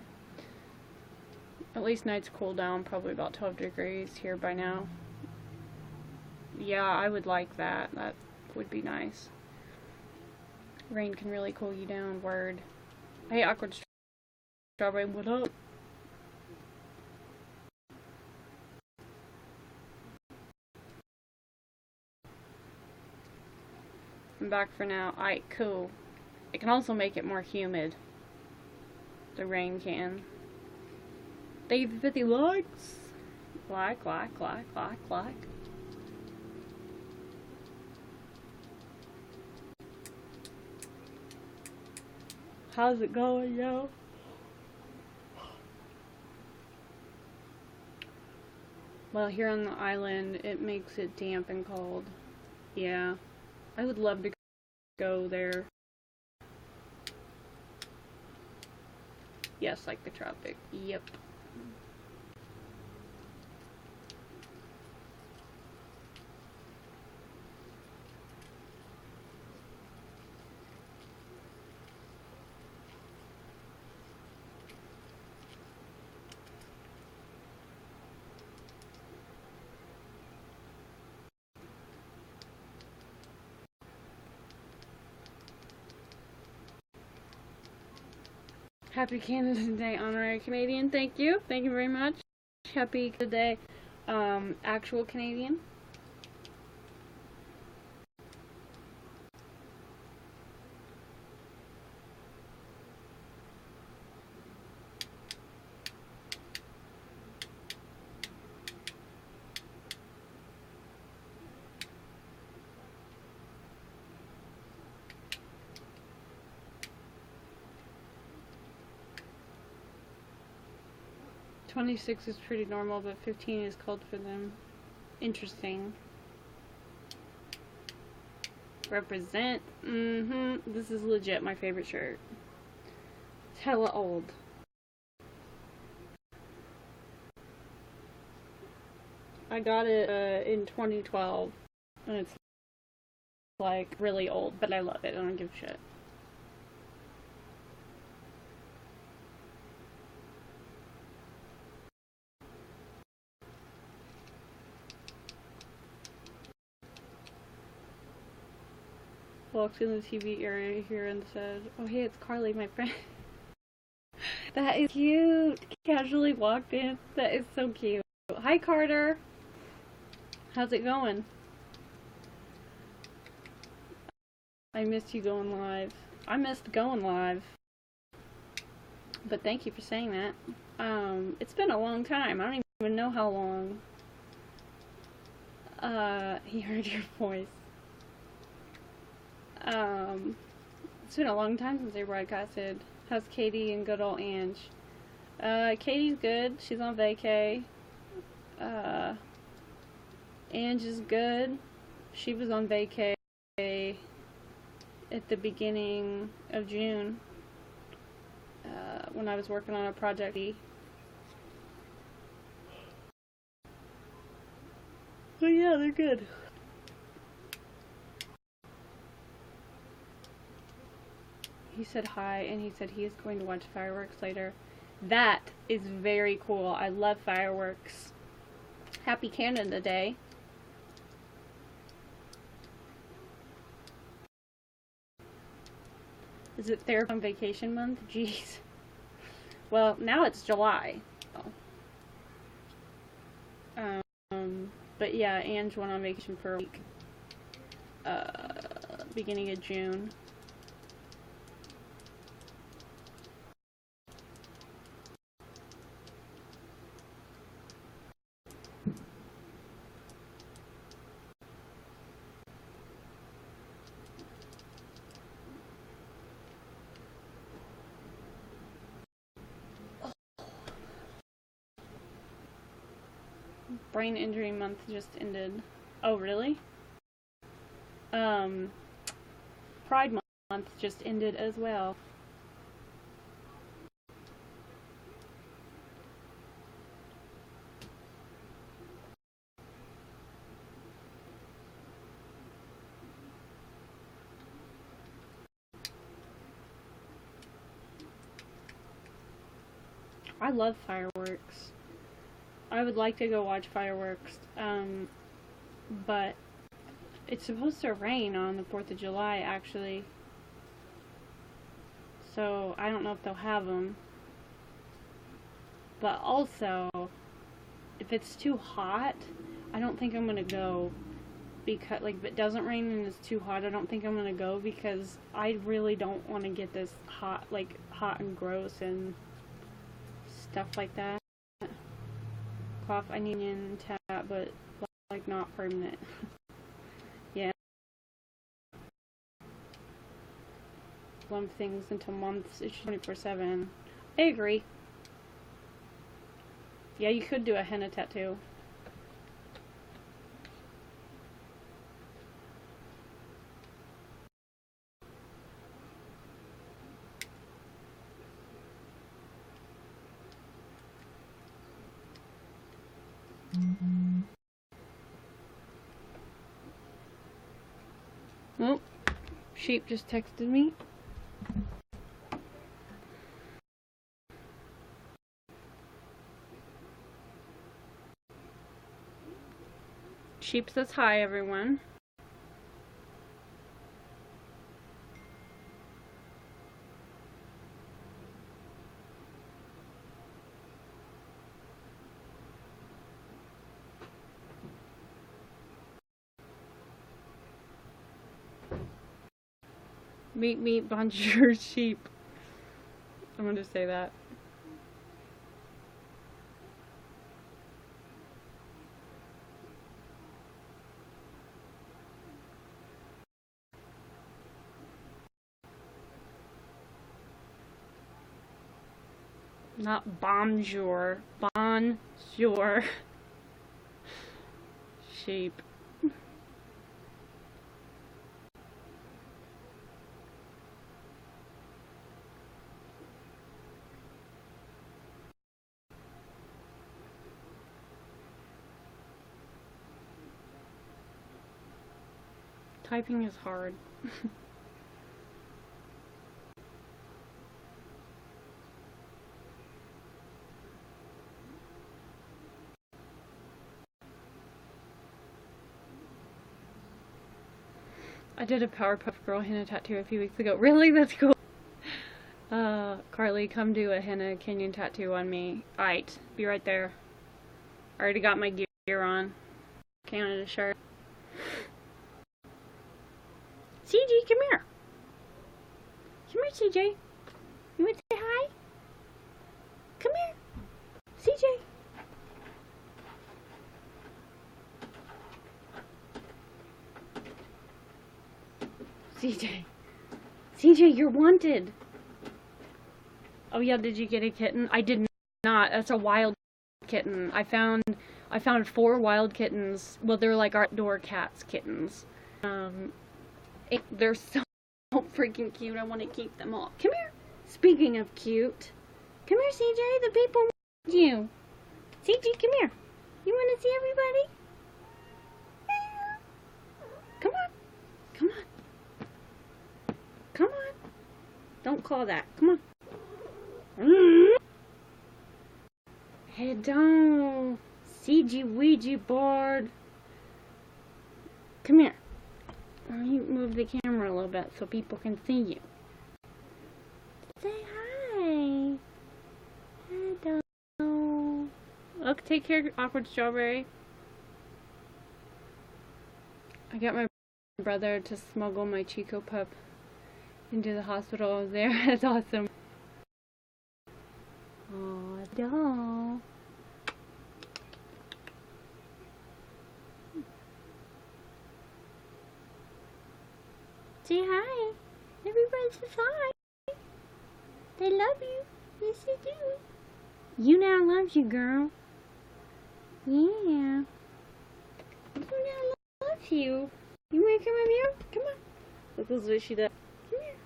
At least nights cool down, probably about 12 degrees here by now. Yeah, I would like that. That would be nice. Rain can really cool you down, word. Hey, Awkward Strawberry, what up? I'm back for now. Alright, cool. It can also make it more humid. The rain can. Thank you for 50 likes. Like. How's it going, yo? Well, here on the island, it makes it damp and cold. Yeah. I would love to go there. Yes, like the tropic. Yep. Happy Canada Day, honorary Canadian. Thank you. Thank you very much. Happy Canada Day, actual Canadian. "26 is pretty normal, but 15 is cold for them." Interesting. Represent. This is legit my favorite shirt. It's hella old. I got it in 2012, and it's like really old, but I love it. I don't give a shit. Walked in the TV area here and said, "Oh hey, it's Carly, my friend." That is cute. Casually walked in. That is so cute. Hi Carter. How's it going? I missed you going live. I missed going live. But thank you for saying that. It's been a long time. I don't even know how long. He heard your voice. It's been a long time since I broadcasted. How's Katie and good old Ange? Katie's good. She's on vacay. Ange is good. She was on vacay at the beginning of June when I was working on a project. But yeah, they're good. He said hi, and he said he is going to watch fireworks later. That is very cool. I love fireworks. Happy Canada Day. Is it therapy on vacation month? Jeez. Well, now it's July. But yeah, Ange went on vacation for a week. Beginning of June. Brain injury month just ended. Oh, really? Pride month just ended as well. I love fireworks. I would like to go watch fireworks, but it's supposed to rain on the 4th of July, actually. So, I don't know if they'll have them. But also, if it's too hot, I don't think I'm gonna go. because, like, if it doesn't rain and it's too hot, I don't think I'm gonna go, because I really don't want to get this hot, like, hot and gross and stuff like that. Cough, I need in tap, but, like, not permanent. Yeah. Lump things into months, it's 24/7. I agree. Yeah, you could do a henna tattoo. Oh, sheep just texted me. Sheep says hi, everyone. Meet me, bonjour, sheep. I'm going to say that. Not bonjour. Bonjour. Sheep. Typing is hard. I did a Powerpuff Girl henna tattoo a few weeks ago. Really? That's cool. Carly, come do a henna Canyon tattoo on me. Aight, be right there. I already got my gear on. Canada shirt. CJ, come here. Come here, CJ. You want to say hi? Come here. CJ. CJ. CJ, you're wanted. Oh yeah, did you get a kitten? I did not. That's a wild kitten. I found 4 wild kittens. Well, they're like outdoor cats kittens. They're so freaking cute. I want to keep them all. Come here. Speaking of cute, come here, CJ. The people want you. CJ, come here. You want to see everybody? Come on. Come on. Come on. Don't call that. Come on. Head down. CG Ouija board. Come here. Let me move the camera a little bit so people can see you. Say hi. Hello. Look, take care, awkward strawberry. I got my brother to smuggle my Chico pup into the hospital. I was there. That's awesome. Oh, doll. Say hi. Everybody says hi. They love you. Yes, they do. YouNow loves you, girl. Yeah. YouNow loves you. You want to come over here? Come on. Look what she does. Come here.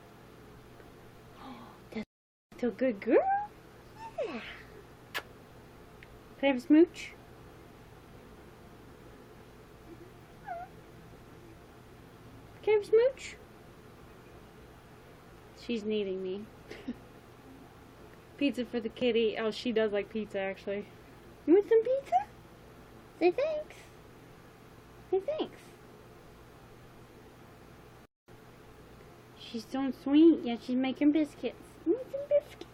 Oh, that's a good girl. Yeah. Can I have a smooch? Can I have a smooch? She's needing me. Pizza for the kitty. Oh, she does like pizza, actually. You want some pizza? Say thanks. Say thanks. She's so sweet. Yeah, she's making biscuits. You want some biscuits?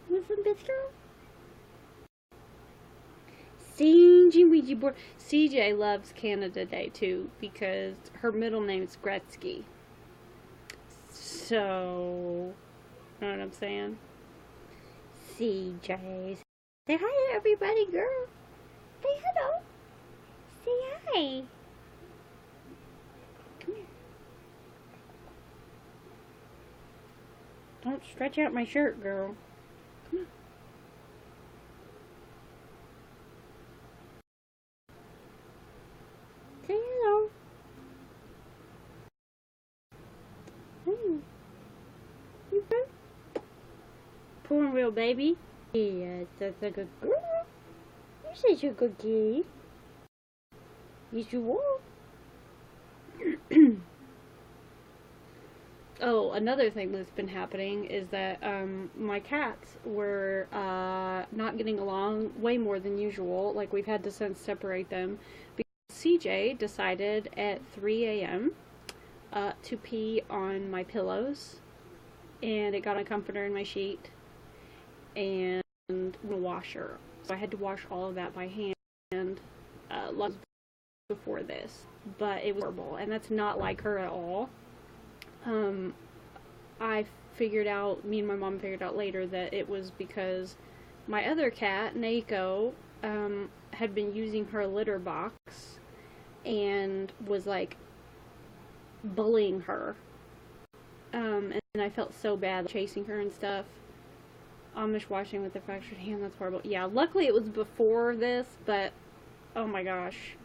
You want some biscuits? CJ Ouija board. CJ loves Canada Day too because her middle name is Gretzky. So, you know what I'm saying? CJ. Say hi to everybody, girl. Say hello. Say hi. Come here. Don't stretch out my shirt, girl. Come on. Say hello. You good? Poor real baby. Yes, that's a good girl. You're such a good kid. Yes, you are. Oh, another thing that's been happening is that my cats were not getting along way more than usual. Like, we've had to since separate them because CJ decided at 3 a.m. To pee on my pillows, and it got a comforter in my sheet and the washer. So I had to wash all of that by hand long before this, but it was horrible, and that's not like her at all. I figured out, me and my mom figured out later that it was because my other cat, Nako, had been using her litter box and was like bullying her. And I felt so bad chasing her and stuff. Amish washing with a fractured hand, that's horrible. Yeah, luckily it was before this, but oh my gosh.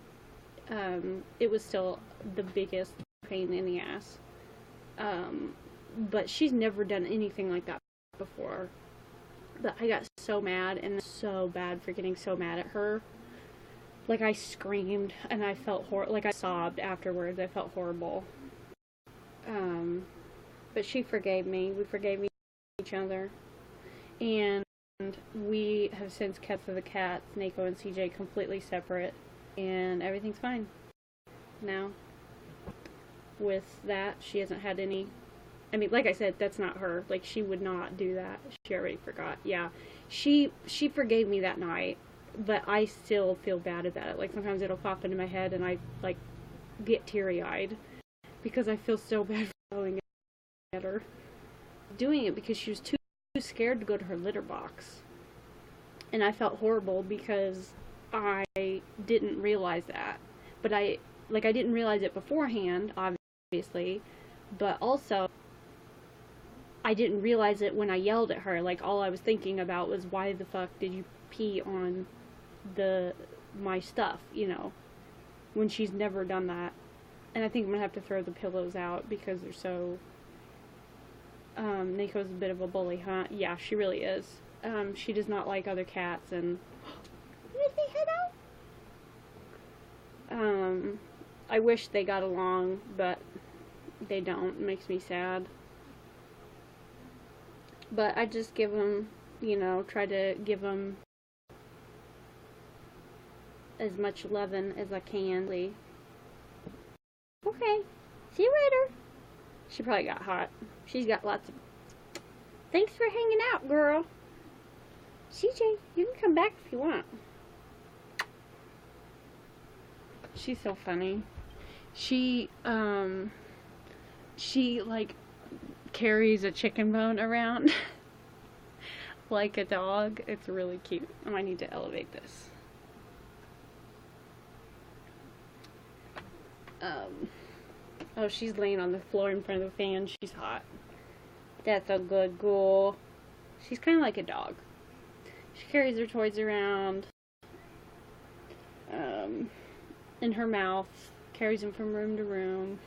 It was still the biggest pain in the ass. But she's never done anything like that before. But I got so mad, and so bad for getting so mad at her. Like, I screamed, and I felt like I sobbed afterwards. I felt horrible. But she forgave me. We forgave each other. And we have since kept the cats, Nako and CJ, completely separate. And everything's fine now. With that, she hasn't had any... I mean, like I said, that's not her. Like, she would not do that. She already forgot. Yeah. She forgave me that night, but I still feel bad about it. Like, sometimes it'll pop into my head, and I, like, get teary-eyed because I feel so bad for going at her. Doing it because she was too scared to go to her litter box. And I felt horrible because I didn't realize that. But I didn't realize it beforehand, obviously, but also I didn't realize it when I yelled at her. Like, all I was thinking about was, why the fuck did you pee on my stuff, you know, when she's never done that. And I think I'm gonna have to throw the pillows out because they're so... Nako's a bit of a bully, huh? Yeah, she really is. She does not like other cats, and... You want to say hello? I wish they got along, but they don't. It makes me sad. But I just give them, you know, try to give them as much loving as I can. Okay, see you later. She probably got hot. She's got lots of... Thanks for hanging out, girl. CJ, you can come back if you want. She's so funny. She like carries a chicken bone around like a dog. It's really cute. Oh, I need to elevate this. Oh, she's laying on the floor in front of the fan. She's hot. That's a good girl. She's kind of like a dog. She carries her toys around in her mouth, carries them from room to room.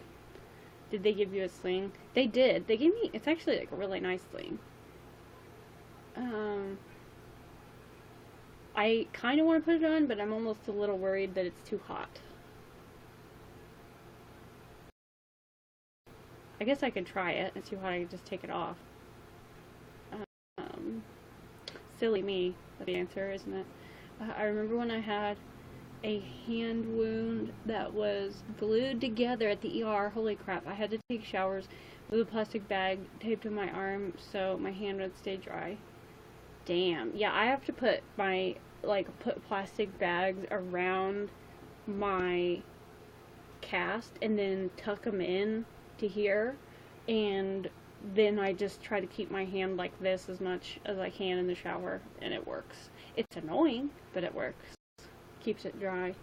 Did they give you a sling? They did. They gave me, it's actually like a really nice sling. I kind of want to put it on, but I'm almost a little worried that it's too hot. I guess I could try it and see how I can just take it off. Silly me, that's the answer, isn't it? I remember when I had a hand wound that was glued together at the ER. Holy crap, I had to take showers with a plastic bag taped to my arm so my hand would stay dry. Damn. Yeah, I have to put my like put plastic bags around my cast and then tuck them in to here, and then I just try to keep my hand like this as much as I can in the shower, and it works. It's annoying, but it works. Keeps it dry.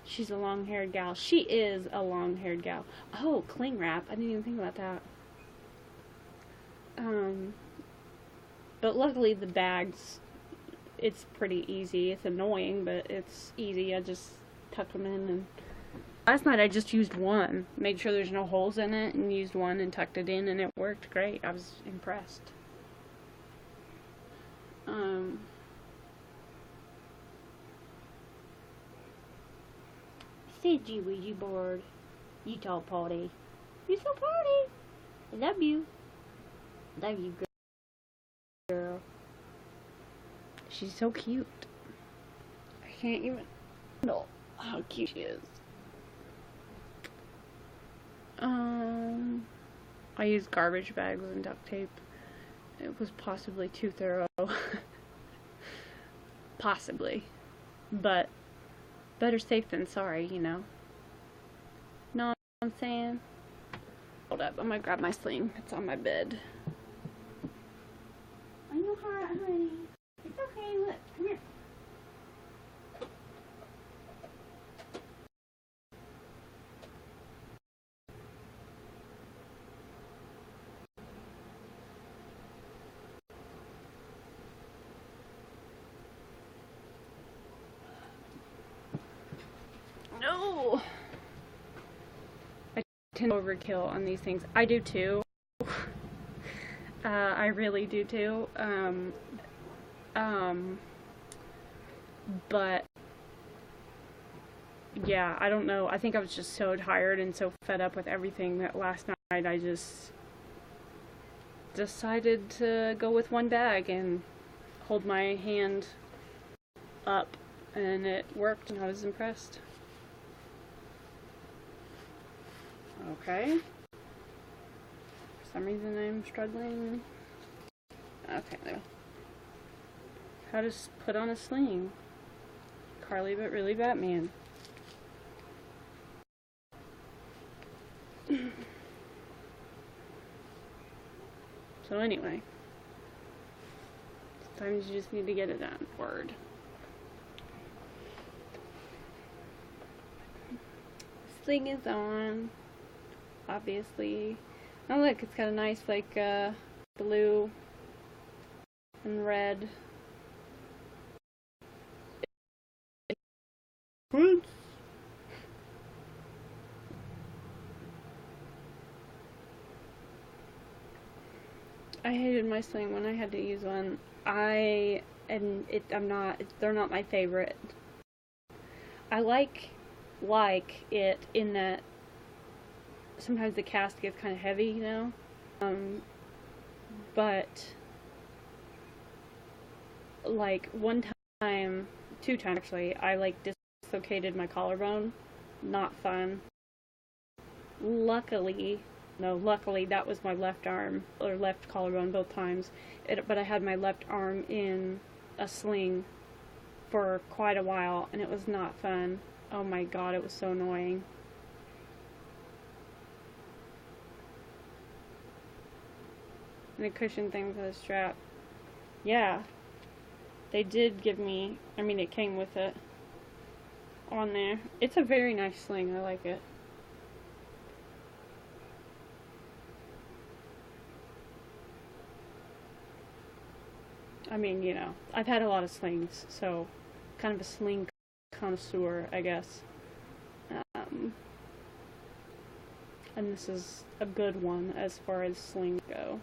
She's a long-haired gal. She is a long-haired gal. Oh, cling wrap. I didn't even think about that. But luckily the bags, it's pretty easy. It's annoying, but it's easy. I just tuck them in. And last night I just used one. Made sure there's no holes in it and used one and tucked it in, and it worked great. I was impressed. Said you was you bored. You tall party. You so party. I love you. Love you, girl. She's so cute. I can't even know how cute she is. I used garbage bags and duct tape. It was possibly too thorough. Possibly. But better safe than sorry, you know. Know what I'm saying? Hold up, I'm gonna grab my sling. It's on my bed. I know, honey. It's okay, look, come here. No! I tend to overkill on these things. I do too. I really do too. But yeah, I don't know. I think I was just so tired and so fed up with everything that last night I just decided to go with one bag and hold my hand up, and it worked, and I was impressed. Okay. For some reason I'm struggling. Okay, there. How to put on a sling. Carly, but really Batman. So anyway. Sometimes you just need to get it done. Word. Sling is on. Obviously. Oh look, it's got a nice like blue and red. What? I hated my sling when I had to use one. They're not my favorite. I like it in that sometimes the cast gets kind of heavy, you know? But like two times actually, I like dislocated my collarbone. Not fun. Luckily that was my left arm, or left collarbone both times. But I had my left arm in a sling for quite a while, and it was not fun. Oh my god, it was so annoying. And a cushion thing for the strap. Yeah. They did give me, it came with it on there. It's a very nice sling. I like it. You know, I've had a lot of slings, so kind of a sling connoisseur, I guess. And this is a good one as far as slings go.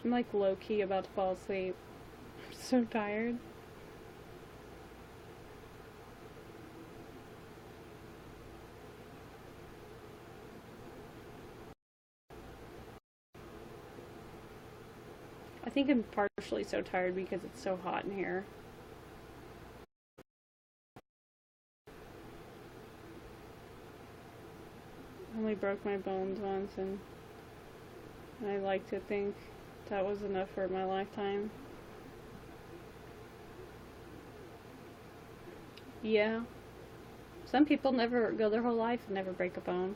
I'm like low-key about to fall asleep. I'm so tired. I think I'm partially so tired because it's so hot in here. I only broke my bones once, and I like to think that was enough for my lifetime. Yeah. Some people never go their whole life and never break a bone.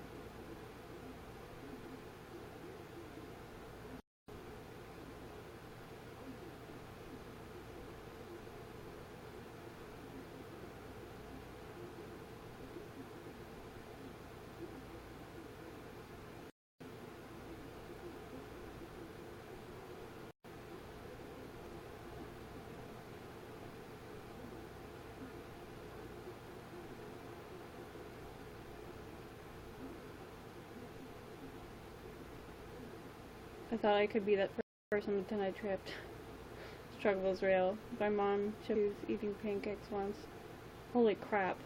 I thought I could be that person, but then I tripped. Struggle was real. My mom, she was eating pancakes once. Holy crap.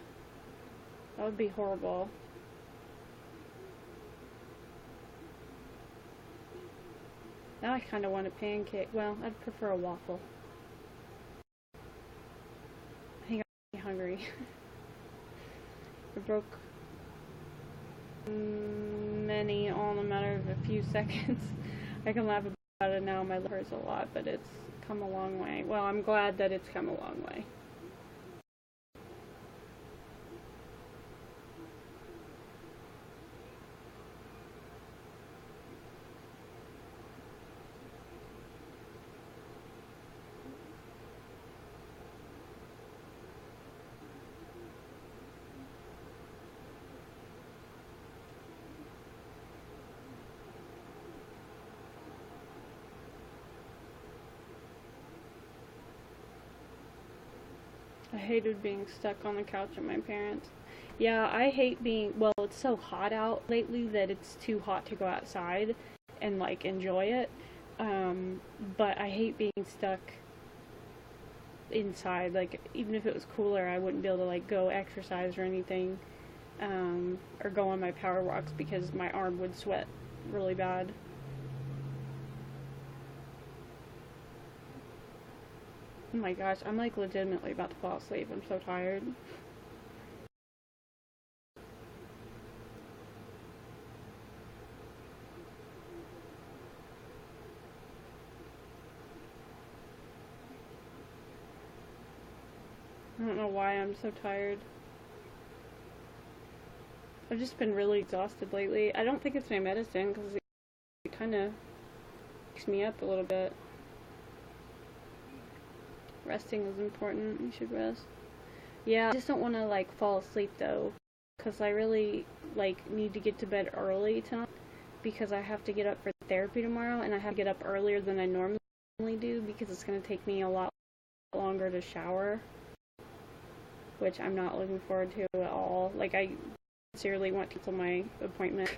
That would be horrible. Now I kind of want a pancake. Well, I'd prefer a waffle. I think I'm hungry. I broke many all in a matter of a few seconds. I can laugh about it now. My leg hurts a lot, but it's come a long way. Well, I'm glad that it's come a long way. I hated being stuck on the couch at my parents'. Yeah, I hate being, well, it's so hot out lately that it's too hot to go outside and, like, enjoy it. But I hate being stuck inside. Like, even if it was cooler, I wouldn't be able to, like, go exercise or anything, or go on my power walks because my arm would sweat really bad. Oh my gosh, I'm like legitimately about to fall asleep. I'm so tired. I don't know why I'm so tired. I've just been really exhausted lately. I don't think it's my medicine because it kind of wakes me up a little bit. Resting is important. You should rest. Yeah, I just don't want to like fall asleep though, because I really like need to get to bed early tonight because I have to get up for therapy tomorrow, and I have to get up earlier than I normally do because it's going to take me a lot longer to shower, which I'm not looking forward to at all. Like, I sincerely want to cancel my appointment,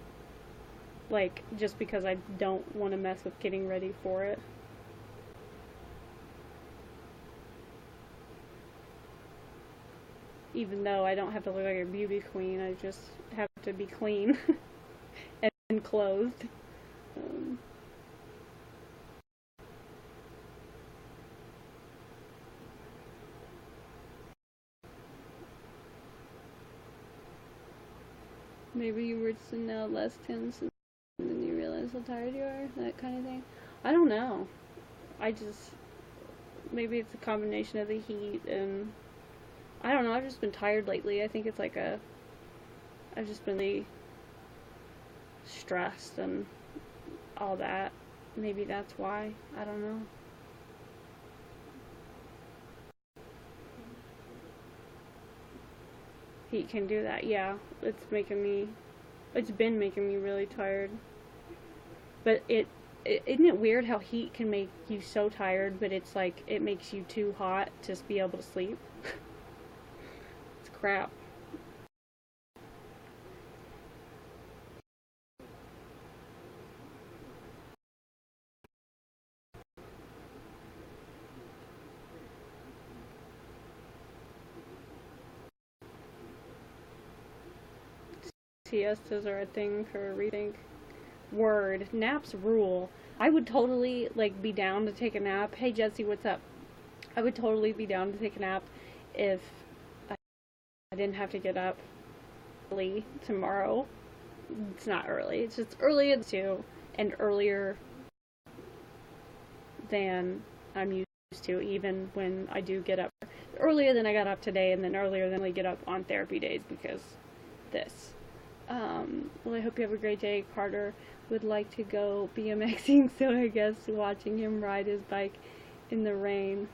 like, just because I don't want to mess with getting ready for it. Even though I don't have to look like a beauty queen, I just have to be clean and clothed. Um, Maybe you were just now less tense and then you realize how tired you are, that kind of thing. I don't know. I just, maybe it's a combination of the heat and, I don't know, I've just been tired lately. I think it's like I've just been really stressed and all that. Maybe that's why. I don't know. Heat can do that, yeah. It's been making me really tired. But isn't it weird how heat can make you so tired, but it's like, it makes you too hot to be able to sleep? It's crap. Siestas are a thing for a rethink. Word. Naps rule. I would totally, like, be down to take a nap. Hey, Jesse, what's up? I would totally be down to take a nap if I didn't have to get up early tomorrow. It's not early. It's just early at 2 and earlier than I'm used to, even when I do get up. Earlier than I got up today, and then earlier than I get up on therapy days because this. Well, I hope you have a great day. Carter would like to go BMXing, so I guess watching him ride his bike in the rain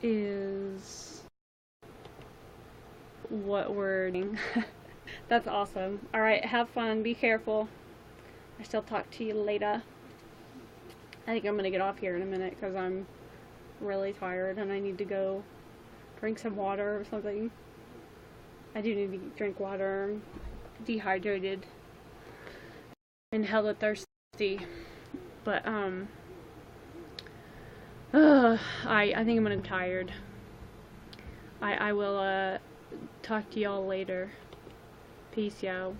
is what we're doing. That's awesome. Alright, have fun. Be careful. I shall talk to you later. I think I'm going to get off here in a minute because I'm really tired and I need to go drink some water or something. I do need to drink water. I'm dehydrated and hella thirsty. But, I think I'm going to be tired. I will, talk to y'all later. Peace, y'all.